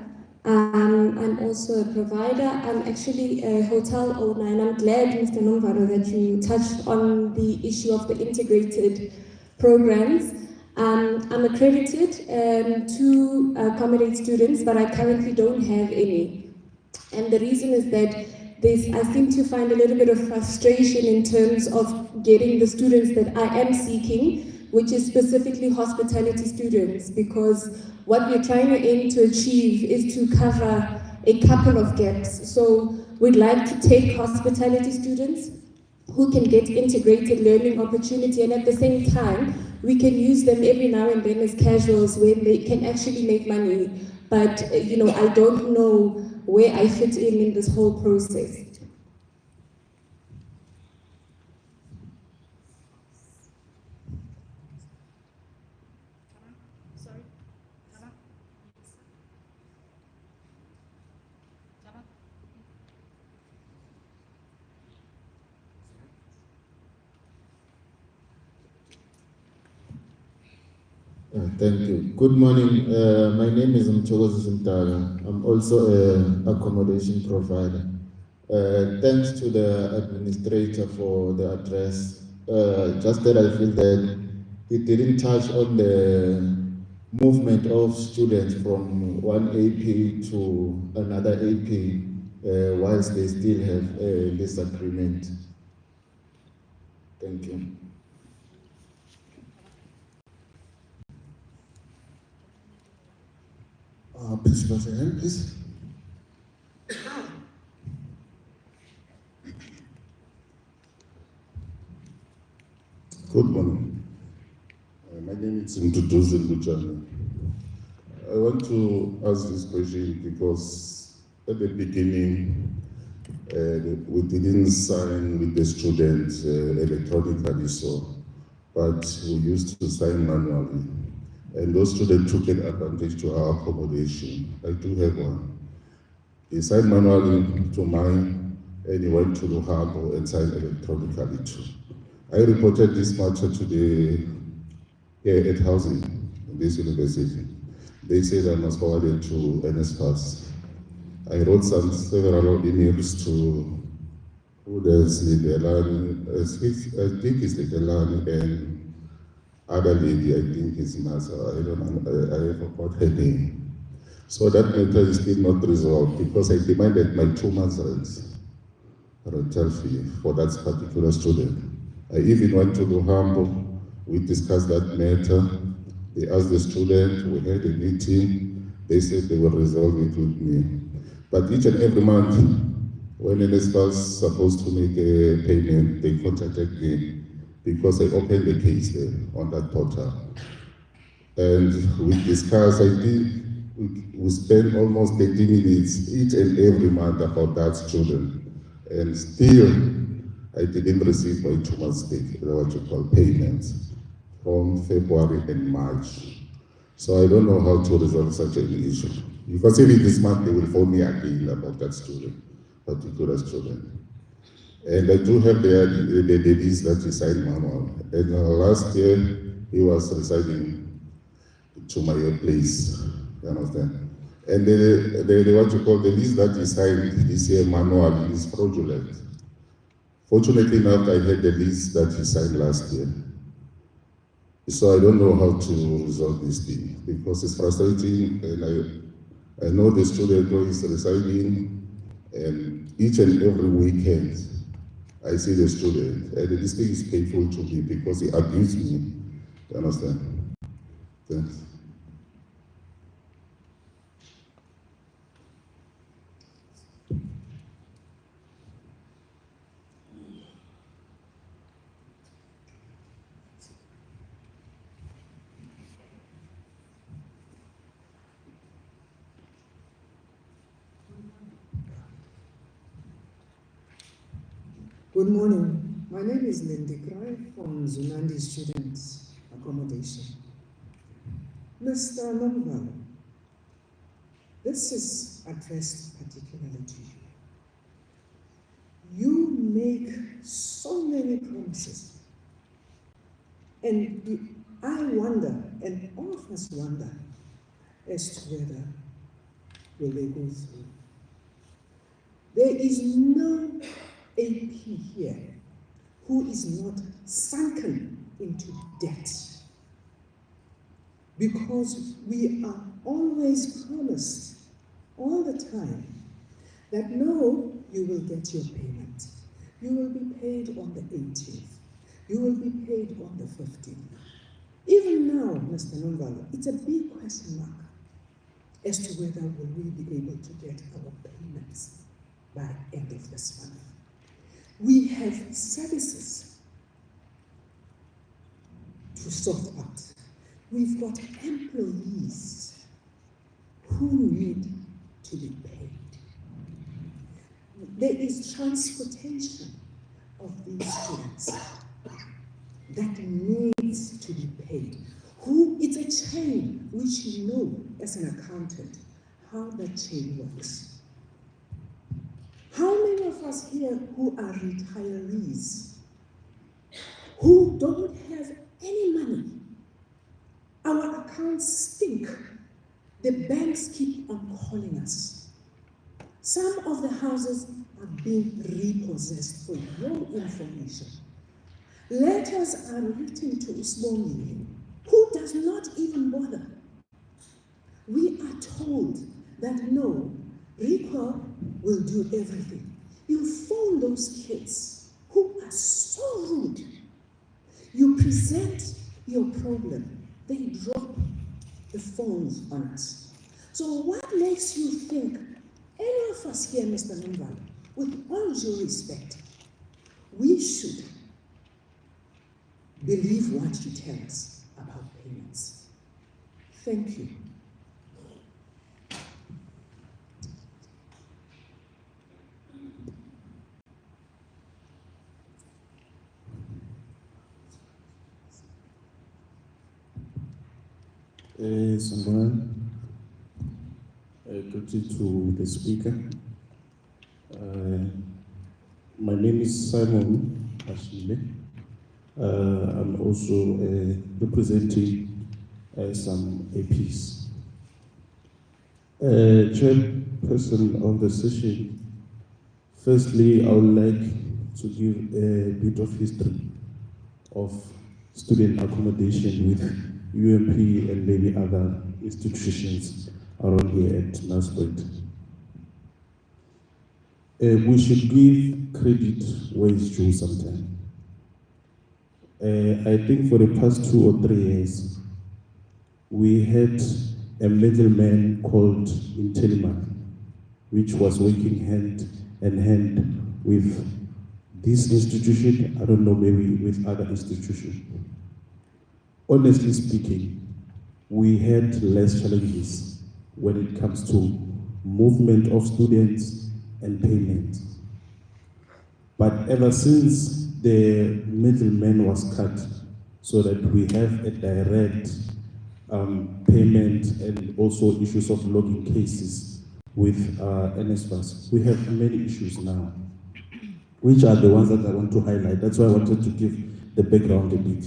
I'm also a provider. I'm actually a hotel owner, and I'm glad, Mr. Nomvalo, that you touched on the issue of the integrated programs. I'm accredited to accommodate students, but I currently don't have any. And the reason is that I seem to find a little bit of frustration in terms of getting the students that I am seeking, which is specifically hospitality students, because what we're trying to aim to achieve is to cover a couple of gaps. So we'd like to take hospitality students who can get integrated learning opportunity, and at the same time, we can use them every now and then as casuals when they can actually make money. But I don't know where I fit in this whole process. Thank you. Good morning. My name is Mchogozi Simtala. I'm also an accommodation provider. Thanks to the administrator for the address. Just that I feel that it didn't touch on the movement of students from one AP to another AP whilst they still have this agreement. Thank you. Please raise your hand, please. Good morning. My name is Mduduzi Luchana. I want to ask this question because at the beginning, we didn't sign with the students electronically, but we used to sign manually. And those students took advantage to our accommodation. I do have one. He signed manually to mine, and he went to Luhabo and signed electronically too. I reported this matter to the at housing in this university. They said I must forward it to NSFAS. I wrote several emails to who does Lidelani, I think it's Lidelani, and other lady, I think is Nasa, I don't know, I forgot her name. So that matter is still not resolved because I demanded my 2 months rental fee for that particular student. I even went to Luhambo, we discussed that matter. They asked the student, we had a meeting, they said they will resolve it with me. But each and every month, when NSFAS was supposed to make a payment, they contacted me because I opened the case there on that portal. And we discussed, I think we spent almost 30 minutes each and every month about that student. And still, I didn't receive my 2 months what you call payments from February and March. So I don't know how to resolve such an issue. Because even this month they will phone me again about that student, particular student. And I do have the list that he signed manual. And last year he was residing to my place. You understand? And the what you call the list that he signed this year manual is fraudulent. Fortunately enough, I had the list that he signed last year. So I don't know how to resolve this thing because it's frustrating, and I know the student who is residing, and each and every weekend I see the student, and this thing is painful to me because he abused me. You understand? Thanks. Good morning. My name is Lindy Cry from Zunandi Students Accommodation. Mr. Nomvalo, this is addressed particularly to you. You make so many promises, and I wonder, and all of us wonder, as to whether will they go through. There is no AP here who is not sunken into debt, because we are always promised all the time that no, you will get your payment. You will be paid on the 18th. You will be paid on the 15th. Even now, Mr. Nomvalo, it's a big question mark as to whether will we be able to get our payments by end of this month. We have services to sort out. We've got employees who need to be paid. There is transportation of these students that needs to be paid. It's a chain which you know as an accountant how that chain works. How many of us here who are retirees, who don't have any money? Our accounts stink. The banks keep on calling us. Some of the houses are being repossessed, for your information. Letters are written to Usbongi, who does not even bother. We are told that no, RICO will do everything. You phone those kids who are so rude. You present your problem, they drop the phones on us. So what makes you think any of us here, Mr. Nomvalo, with all due respect, we should believe what you tell us about payments? Thank you. Someone, greeting to the speaker. My name is Simon Ashile. I'm also representing some APs. Chairperson of the session, firstly, I would like to give a bit of history of student accommodation with UMP and maybe other institutions around here at Nelspruit. We should give credit where it's due sometimes. I think for the past 2 or 3 years, we had a middleman called Intelliman, which was working hand in hand with this institution, I don't know, maybe with other institutions. Honestly speaking, we had less challenges when it comes to movement of students and payment. But ever since the middleman was cut, so that we have a direct payment and also issues of logging cases with NSFAS, we have many issues now, which are the ones that I want to highlight. That's why I wanted to give the background a bit.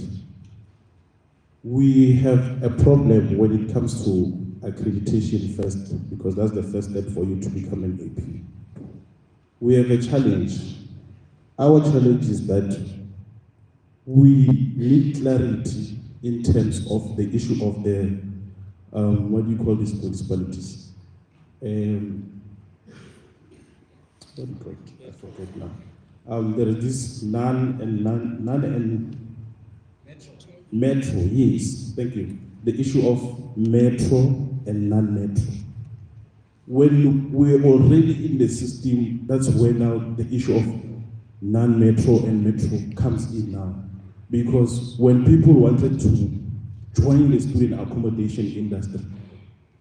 We have a problem when it comes to accreditation first, because that's the first step for you to become an AP. We have a challenge. Our challenge is that we need clarity in terms of the issue of the, what do you call these municipalities? What do you call it? I forget now. There is this non and metro, yes, thank you. The issue of metro and non-metro. When we're already in the system, that's where now the issue of non-metro and metro comes in now. Because when people wanted to join the student accommodation industry,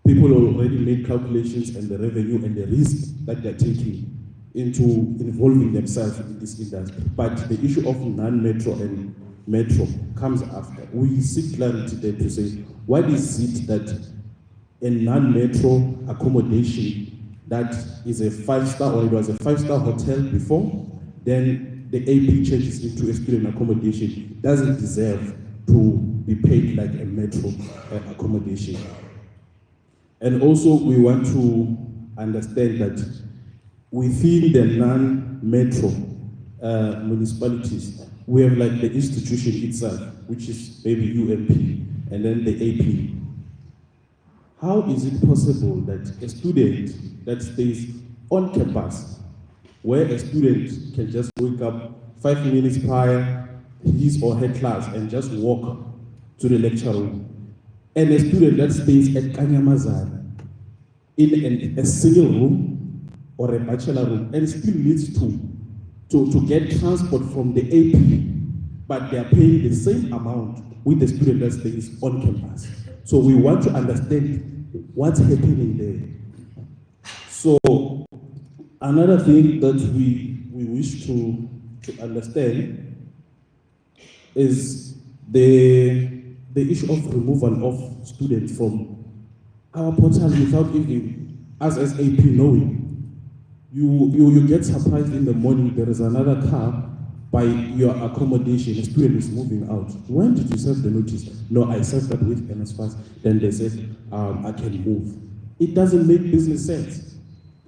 people already made calculations and the revenue and the risk that they're taking into involving themselves in this industry. But the issue of non-metro and metro comes after. We seek clarity there to say, what is it that a non-metro accommodation that is a 5-star, or it was a 5-star hotel before, then the AP changes into a student accommodation, doesn't deserve to be paid like a metro accommodation. And also we want to understand that within the non-metro municipalities, we have like the institution itself, which is maybe UMP, and then the AP. How is it possible that a student that stays on campus, where a student can just wake up 5 minutes prior his or her class and just walk to the lecture room, and a student that stays at Kanyamazan in a single room or a bachelor room and still needs to get transport from the AP, but they are paying the same amount with the student that stays on campus. So we want to understand what's happening there. So another thing that we wish to understand is the issue of removal of students from our portal without even us as AP knowing. You get surprised in the morning, there is another car by your accommodation, a student is moving out. When did you serve the notice? No, I served that with NSFAS. Then they said, I can move. It doesn't make business sense.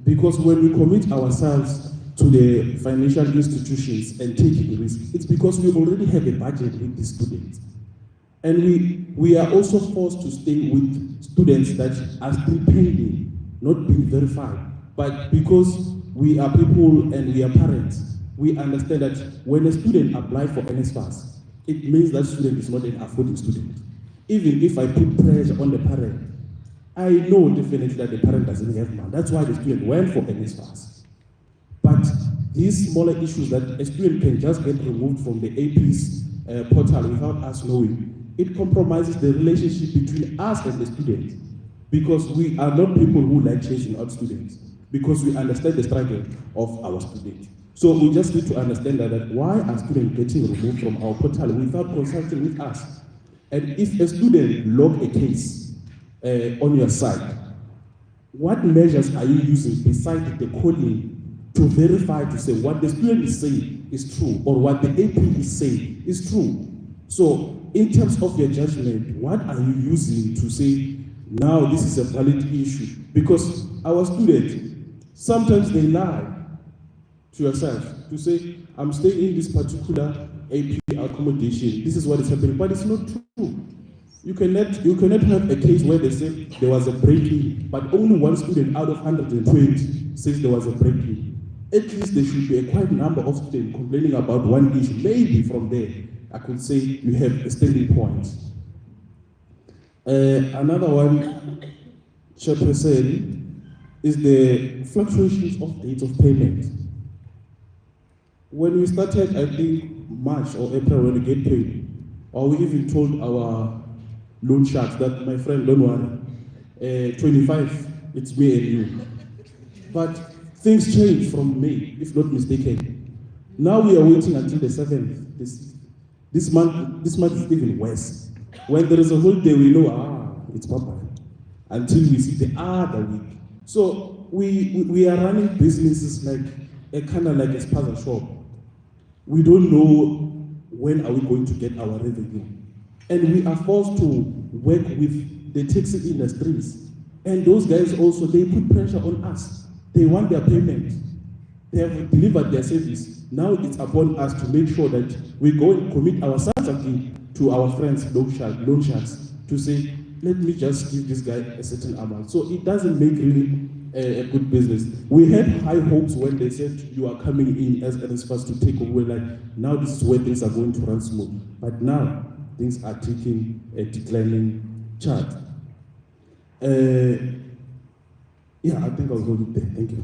Because when we commit ourselves to the financial institutions and taking risk, it's because we already have a budget with the students. And we are also forced to stay with students that are still pending, not being verified. But because we are people and we are parents, we understand that when a student applies for NSFAS, it means that student is not an affording student. Even if I put pressure on the parent, I know definitely that the parent doesn't have money. That's why the student went for NSFAS. But these smaller issues that a student can just get removed from the AP's portal without us knowing, it compromises the relationship between us and the student. Because we are not people who like chasing out students, because we understand the struggle of our students. So we just need to understand that why are students getting removed from our portal without consulting with us? And if a student log a case on your side, what measures are you using besides the calling to verify, to say what the student is saying is true or what the AP is saying is true? So in terms of your judgment, what are you using to say now this is a valid issue, because our students, sometimes they lie to yourself to say, I'm staying in this particular AP accommodation, this is what is happening, but it's not true. You cannot have a case where they say there was a break-in, but only one student out of 120 says there was a break-in. At least there should be a quite number of students complaining about one issue. Maybe from there, I could say you have a standing point. Another one, Chairperson, is the fluctuations of dates of payment. When we started, I think March or April, when we get paid, or we even told our loan sharks that, my friend, don't worry, 25, it's me and you. But things change from May, if not mistaken. Now we are waiting until the 7th. This month is even worse. When there is a holiday, we know, it's Papa. Until we see the other week. So we are running businesses like a kind of like a spaza shop. We don't know when are we going to get our revenue. And we are forced to work with the taxi industries. And those guys also, they put pressure on us. They want their payment. They have delivered their service. Now it's upon us to make sure that we go and commit ourselves again to our friends, loan sharks, to say, let me just give this guy a certain amount. So it doesn't make really a good business. We had high hopes when they said you are coming in as NSFAS to take over. We're like, now this is where things are going to run smooth. But now things are taking a declining chart. Yeah, I think I'll go with there. Thank you.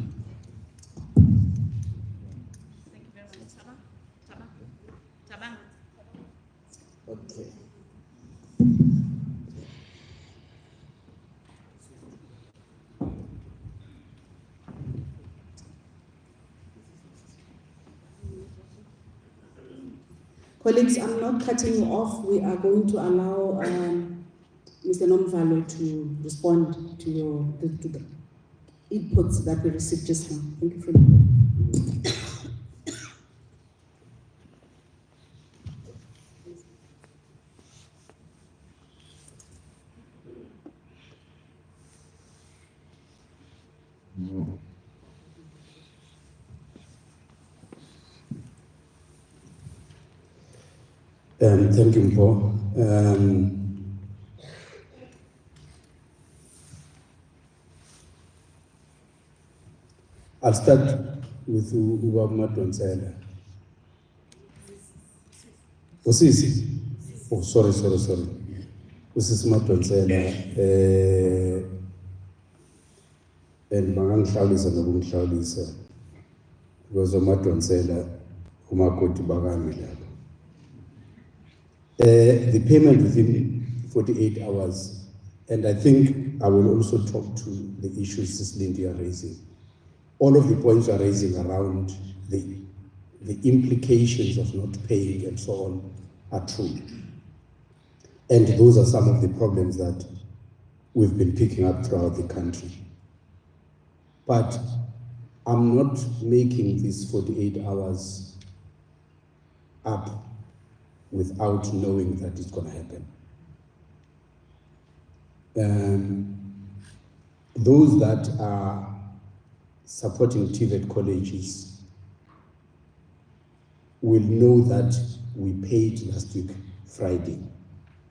Thank you very much. Tabang. Okay. Colleagues, I'm not cutting you off. We are going to allow Mr. Nomvalo to respond to the inputs that we received just now. Thank you very much. Thank you, Paul. I'll start with Ubaba Madonsela. Usisi? Oh, sorry. Usisi Madonsela. And Mangangihlawulisa nokungihlawulisa. Because uMadonsela umakoti bakami lapho. The payment within 48 hours, and I think I will also talk to the issues Sis Lindy are raising. All of the points are raising around the implications of not paying and so on are true. And those are some of the problems that we've been picking up throughout the country. But I'm not making these 48 hours up without knowing that it's going to happen. Those that are supporting TVET colleges will know that we paid last week Friday,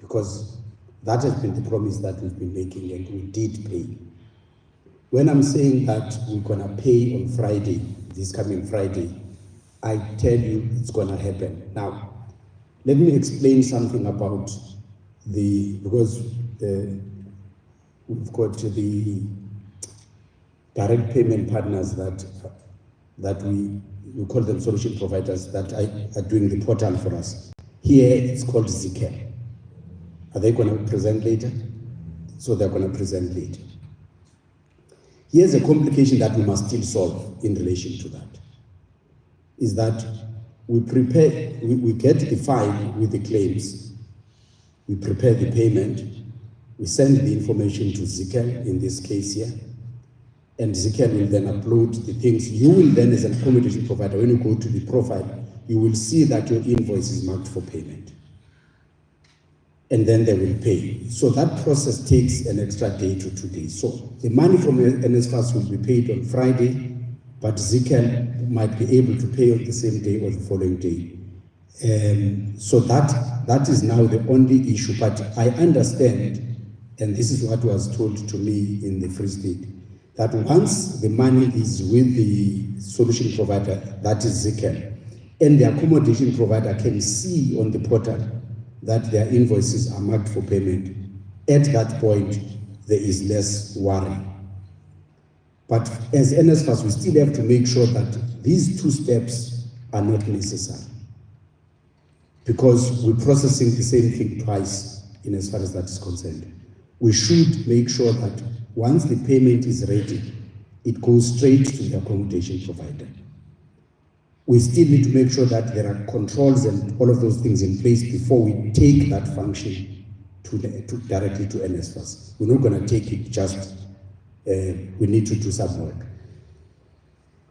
because that has been the promise that we've been making, and we did pay. When I'm saying that we're going to pay on Friday, this coming Friday, I tell you it's going to happen. Now, let me explain something about because we've got the direct payment partners that we call them solution providers that are doing the portal for us. Here it's called ZCare. Are they going to present later? So they're going to present later. Here's a complication that we must still solve in relation to that. Is that we get the file with the claims, we prepare the payment, we send the information to ZCare in this case here, and ZCare will then upload the things. You will then, as an accommodation provider, when you go to the profile, you will see that your invoice is marked for payment. and then they will pay. So that process takes an extra day to 2 days. So the money from NSFAS will be paid on Friday, but ZICAL might be able to pay on the same day or the following day. So that is now the only issue, but I understand, and this is what was told to me in the Free State, that once the money is with the solution provider, that is ZICAL, and the accommodation provider can see on the portal that their invoices are marked for payment, at that point, there is less worry. But as NSFAS, we still have to make sure that these two steps are not necessary, because we're processing the same thing twice in as far as that is concerned. We should make sure that once the payment is ready, it goes straight to the accommodation provider. We still need to make sure that there are controls and all of those things in place before we take that function directly to NSFAS. We're not going to take it just, we need to do some work.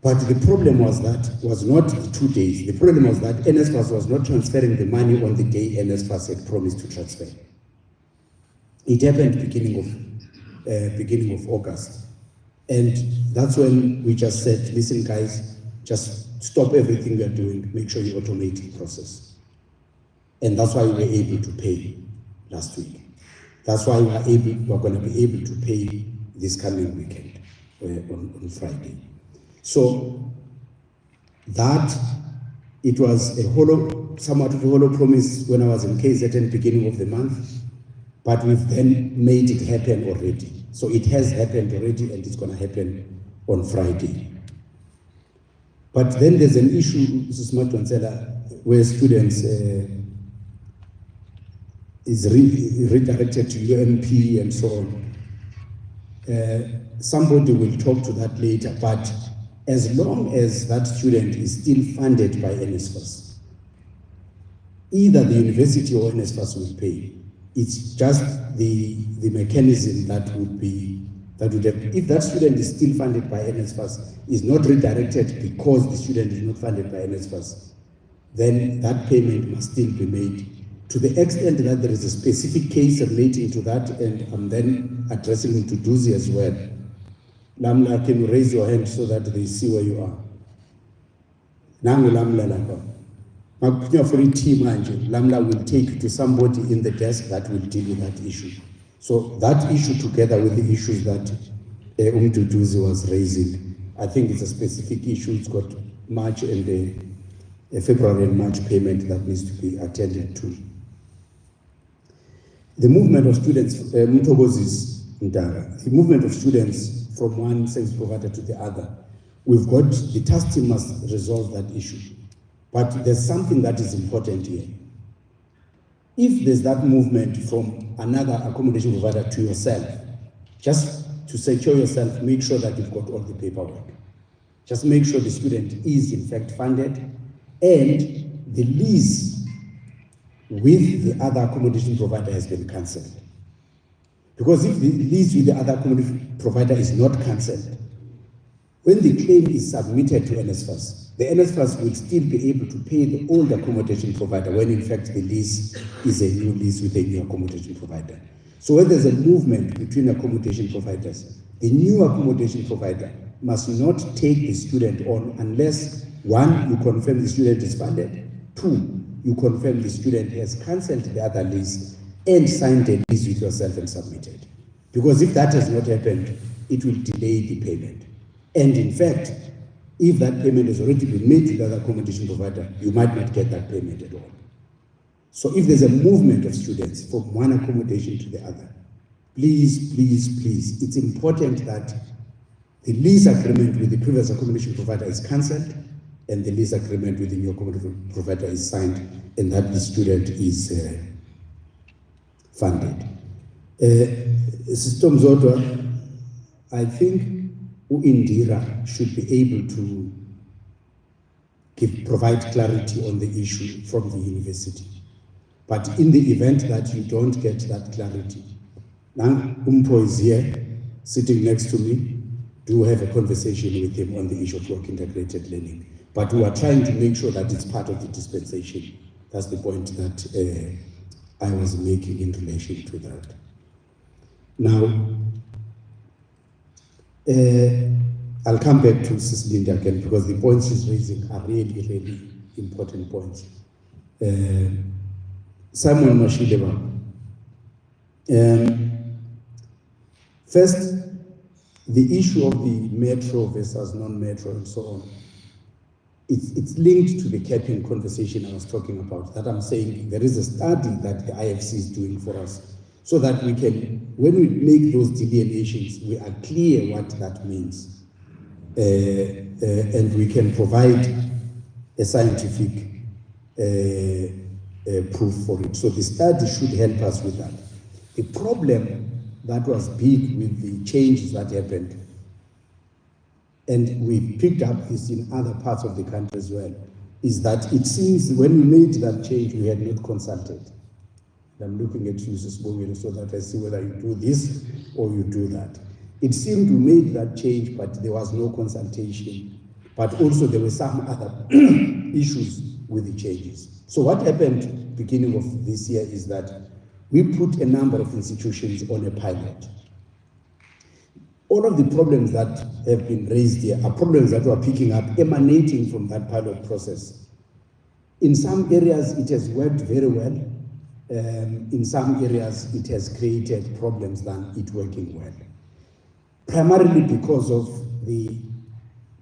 But the problem was not the 2 days. The problem was that NSFAS was not transferring the money on the day NSFAS had promised to transfer. It happened beginning of August. And that's when we just said, listen guys, just stop everything we are doing, make sure you automate the process. And that's why we were able to pay last week. That's why we're going to be able to pay this coming weekend, on Friday. So that, it was somewhat of a hollow promise when I was in KZN beginning of the month, but we've then made it happen already. So it has happened already, and it's going to happen on Friday. But then there's an issue, Mrs. Matwansela, where students is redirected to UMP and so on. Somebody will talk to that later, but as long as that student is still funded by NSFAS, either the university or NSFAS will pay. It's just the mechanism that would have, if that student is still funded by NSFAS, is not redirected because the student is not funded by NSFAS, then that payment must still be made. To the extent that there is a specific case relating to that, and I'm then addressing it to Duzi as well. Lamla, can you raise your hand so that they see where you are? Nangu Lamla Lapa. Lamla will take you to somebody in the desk that will deal with that issue. So that issue, together with the issues that Duzi was raising, I think it's a specific issue. It's got March and February and March payment that needs to be attended to. The movement of students, the movement of students from one service provider to the other, we've got, the task team must resolve that issue. But there's something that is important here. If there's that movement from another accommodation provider to yourself, just to secure yourself, make sure that you've got all the paperwork. Just make sure the student is in fact funded, and the lease with the other accommodation provider has been cancelled. Because if the lease with the other accommodation provider is not cancelled, when the claim is submitted to NSFAS, the NSFAS will still be able to pay the old accommodation provider when in fact the lease is a new lease with a new accommodation provider. So when there's a movement between accommodation providers, the new accommodation provider must not take the student on unless, one, you confirm the student is funded, two, you confirm the student has cancelled the other lease and signed a lease with yourself and submitted. Because if that has not happened, it will delay the payment. And in fact, if that payment has already been made to the other accommodation provider, you might not get that payment at all. So if there's a movement of students from one accommodation to the other, please, please, please, it's important that the lease agreement with the previous accommodation provider is cancelled and the lease agreement with the new accommodation provider is signed, and that the student is funded. System Zodwa, I think Indira should be able to provide clarity on the issue from the university. But in the event that you don't get that clarity, now Umpo is here, sitting next to me, do have a conversation with him on the issue of work integrated learning. But we are trying to make sure that it's part of the dispensation. That's the point that I was making in relation to that. Now, I'll come back to Sis Linda again because the points she's raising are really, really important points. Simon Mashileva. First, the issue of the metro versus non-metro and so on, it's linked to the capping conversation I was talking about, that I'm saying there is a study that the IFC is doing for us, so that we can, when we make those delineations, we are clear what that means. And we can provide a scientific proof for it. So the study should help us with that. The problem that was big with the changes that happened, and we picked up this in other parts of the country as well, is that it seems when we made that change, we had not consulted. I'm looking at you, Mrs. Bowell, so that I see whether you do this or you do that. It seemed we made that change, but there was no consultation. But also there were some other issues with the changes. So what happened beginning of this year is that we put a number of institutions on a pilot. All of the problems that have been raised here are problems that we're picking up emanating from that pilot process. In some areas, it has worked very well. In some areas, it has created problems than it working well. Primarily because of the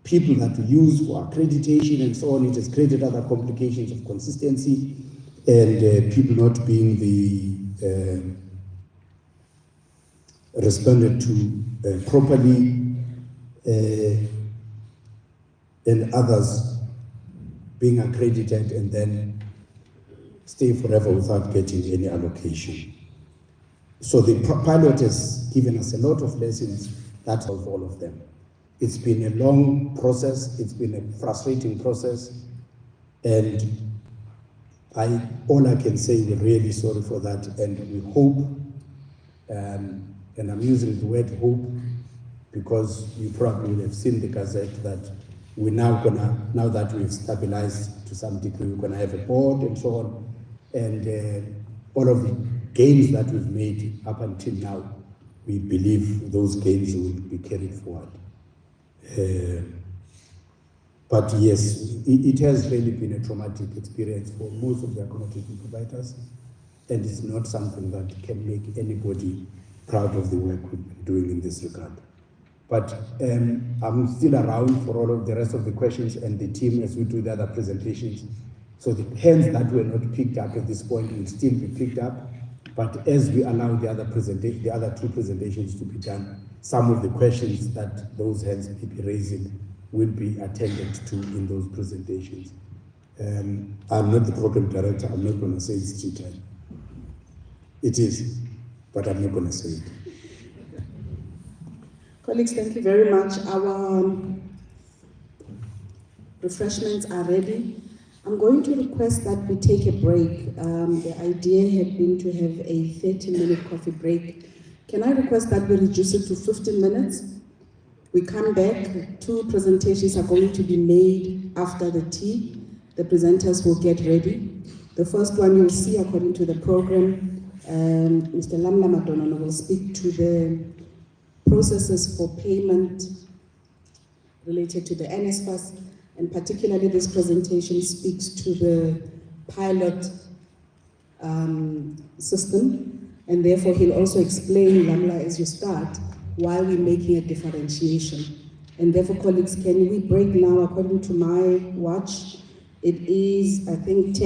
people that we use for accreditation and so on, it has created other complications of consistency and people not being the responded to properly and others being accredited and then stay forever without getting any allocation. So the pilot has given us a lot of lessons, that's of all of them. It's been a long process, it's been a frustrating process, and all I can say, we're really sorry for that, and we hope, and I'm using the word hope because you probably will have seen the Gazette that we're now that we've stabilized to some degree, we're gonna have a board and so on, and all of the gains that we've made up until now, we believe those gains will be carried forward. But yes, it has really been a traumatic experience for most of the accommodation providers, and it's not something that can make anybody proud of the work we've been doing in this regard. But I'm still around for all of the rest of the questions and the team as we do the other presentations. So the hands that were not picked up at this point will still be picked up, but as we allow the other two presentations to be done, some of the questions that those hands may be raising will be attended to in those presentations. I'm not the program director, I'm not going to say it's G10. It is, but I'm not going to say it. Colleagues, thank you very much. Our refreshments are ready. I'm going to request that we take a break. The idea had been to have a 30-minute coffee break. Can I request that we reduce it to 15 minutes? We come back, 2 presentations are going to be made after the tea. The presenters will get ready. The first one you'll see according to the program, Mr. Lamla Madonna will speak to the processes for payment related to the NSFAS, and particularly this presentation speaks to the pilot system, and therefore he'll also explain, Lamla, as you start, why we're making a differentiation. And therefore, colleagues, can we break now? According to my watch, it is, I think,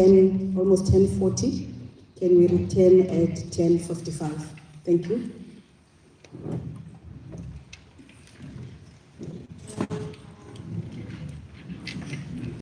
almost 10:40. Can we return at 10:55? Thank you.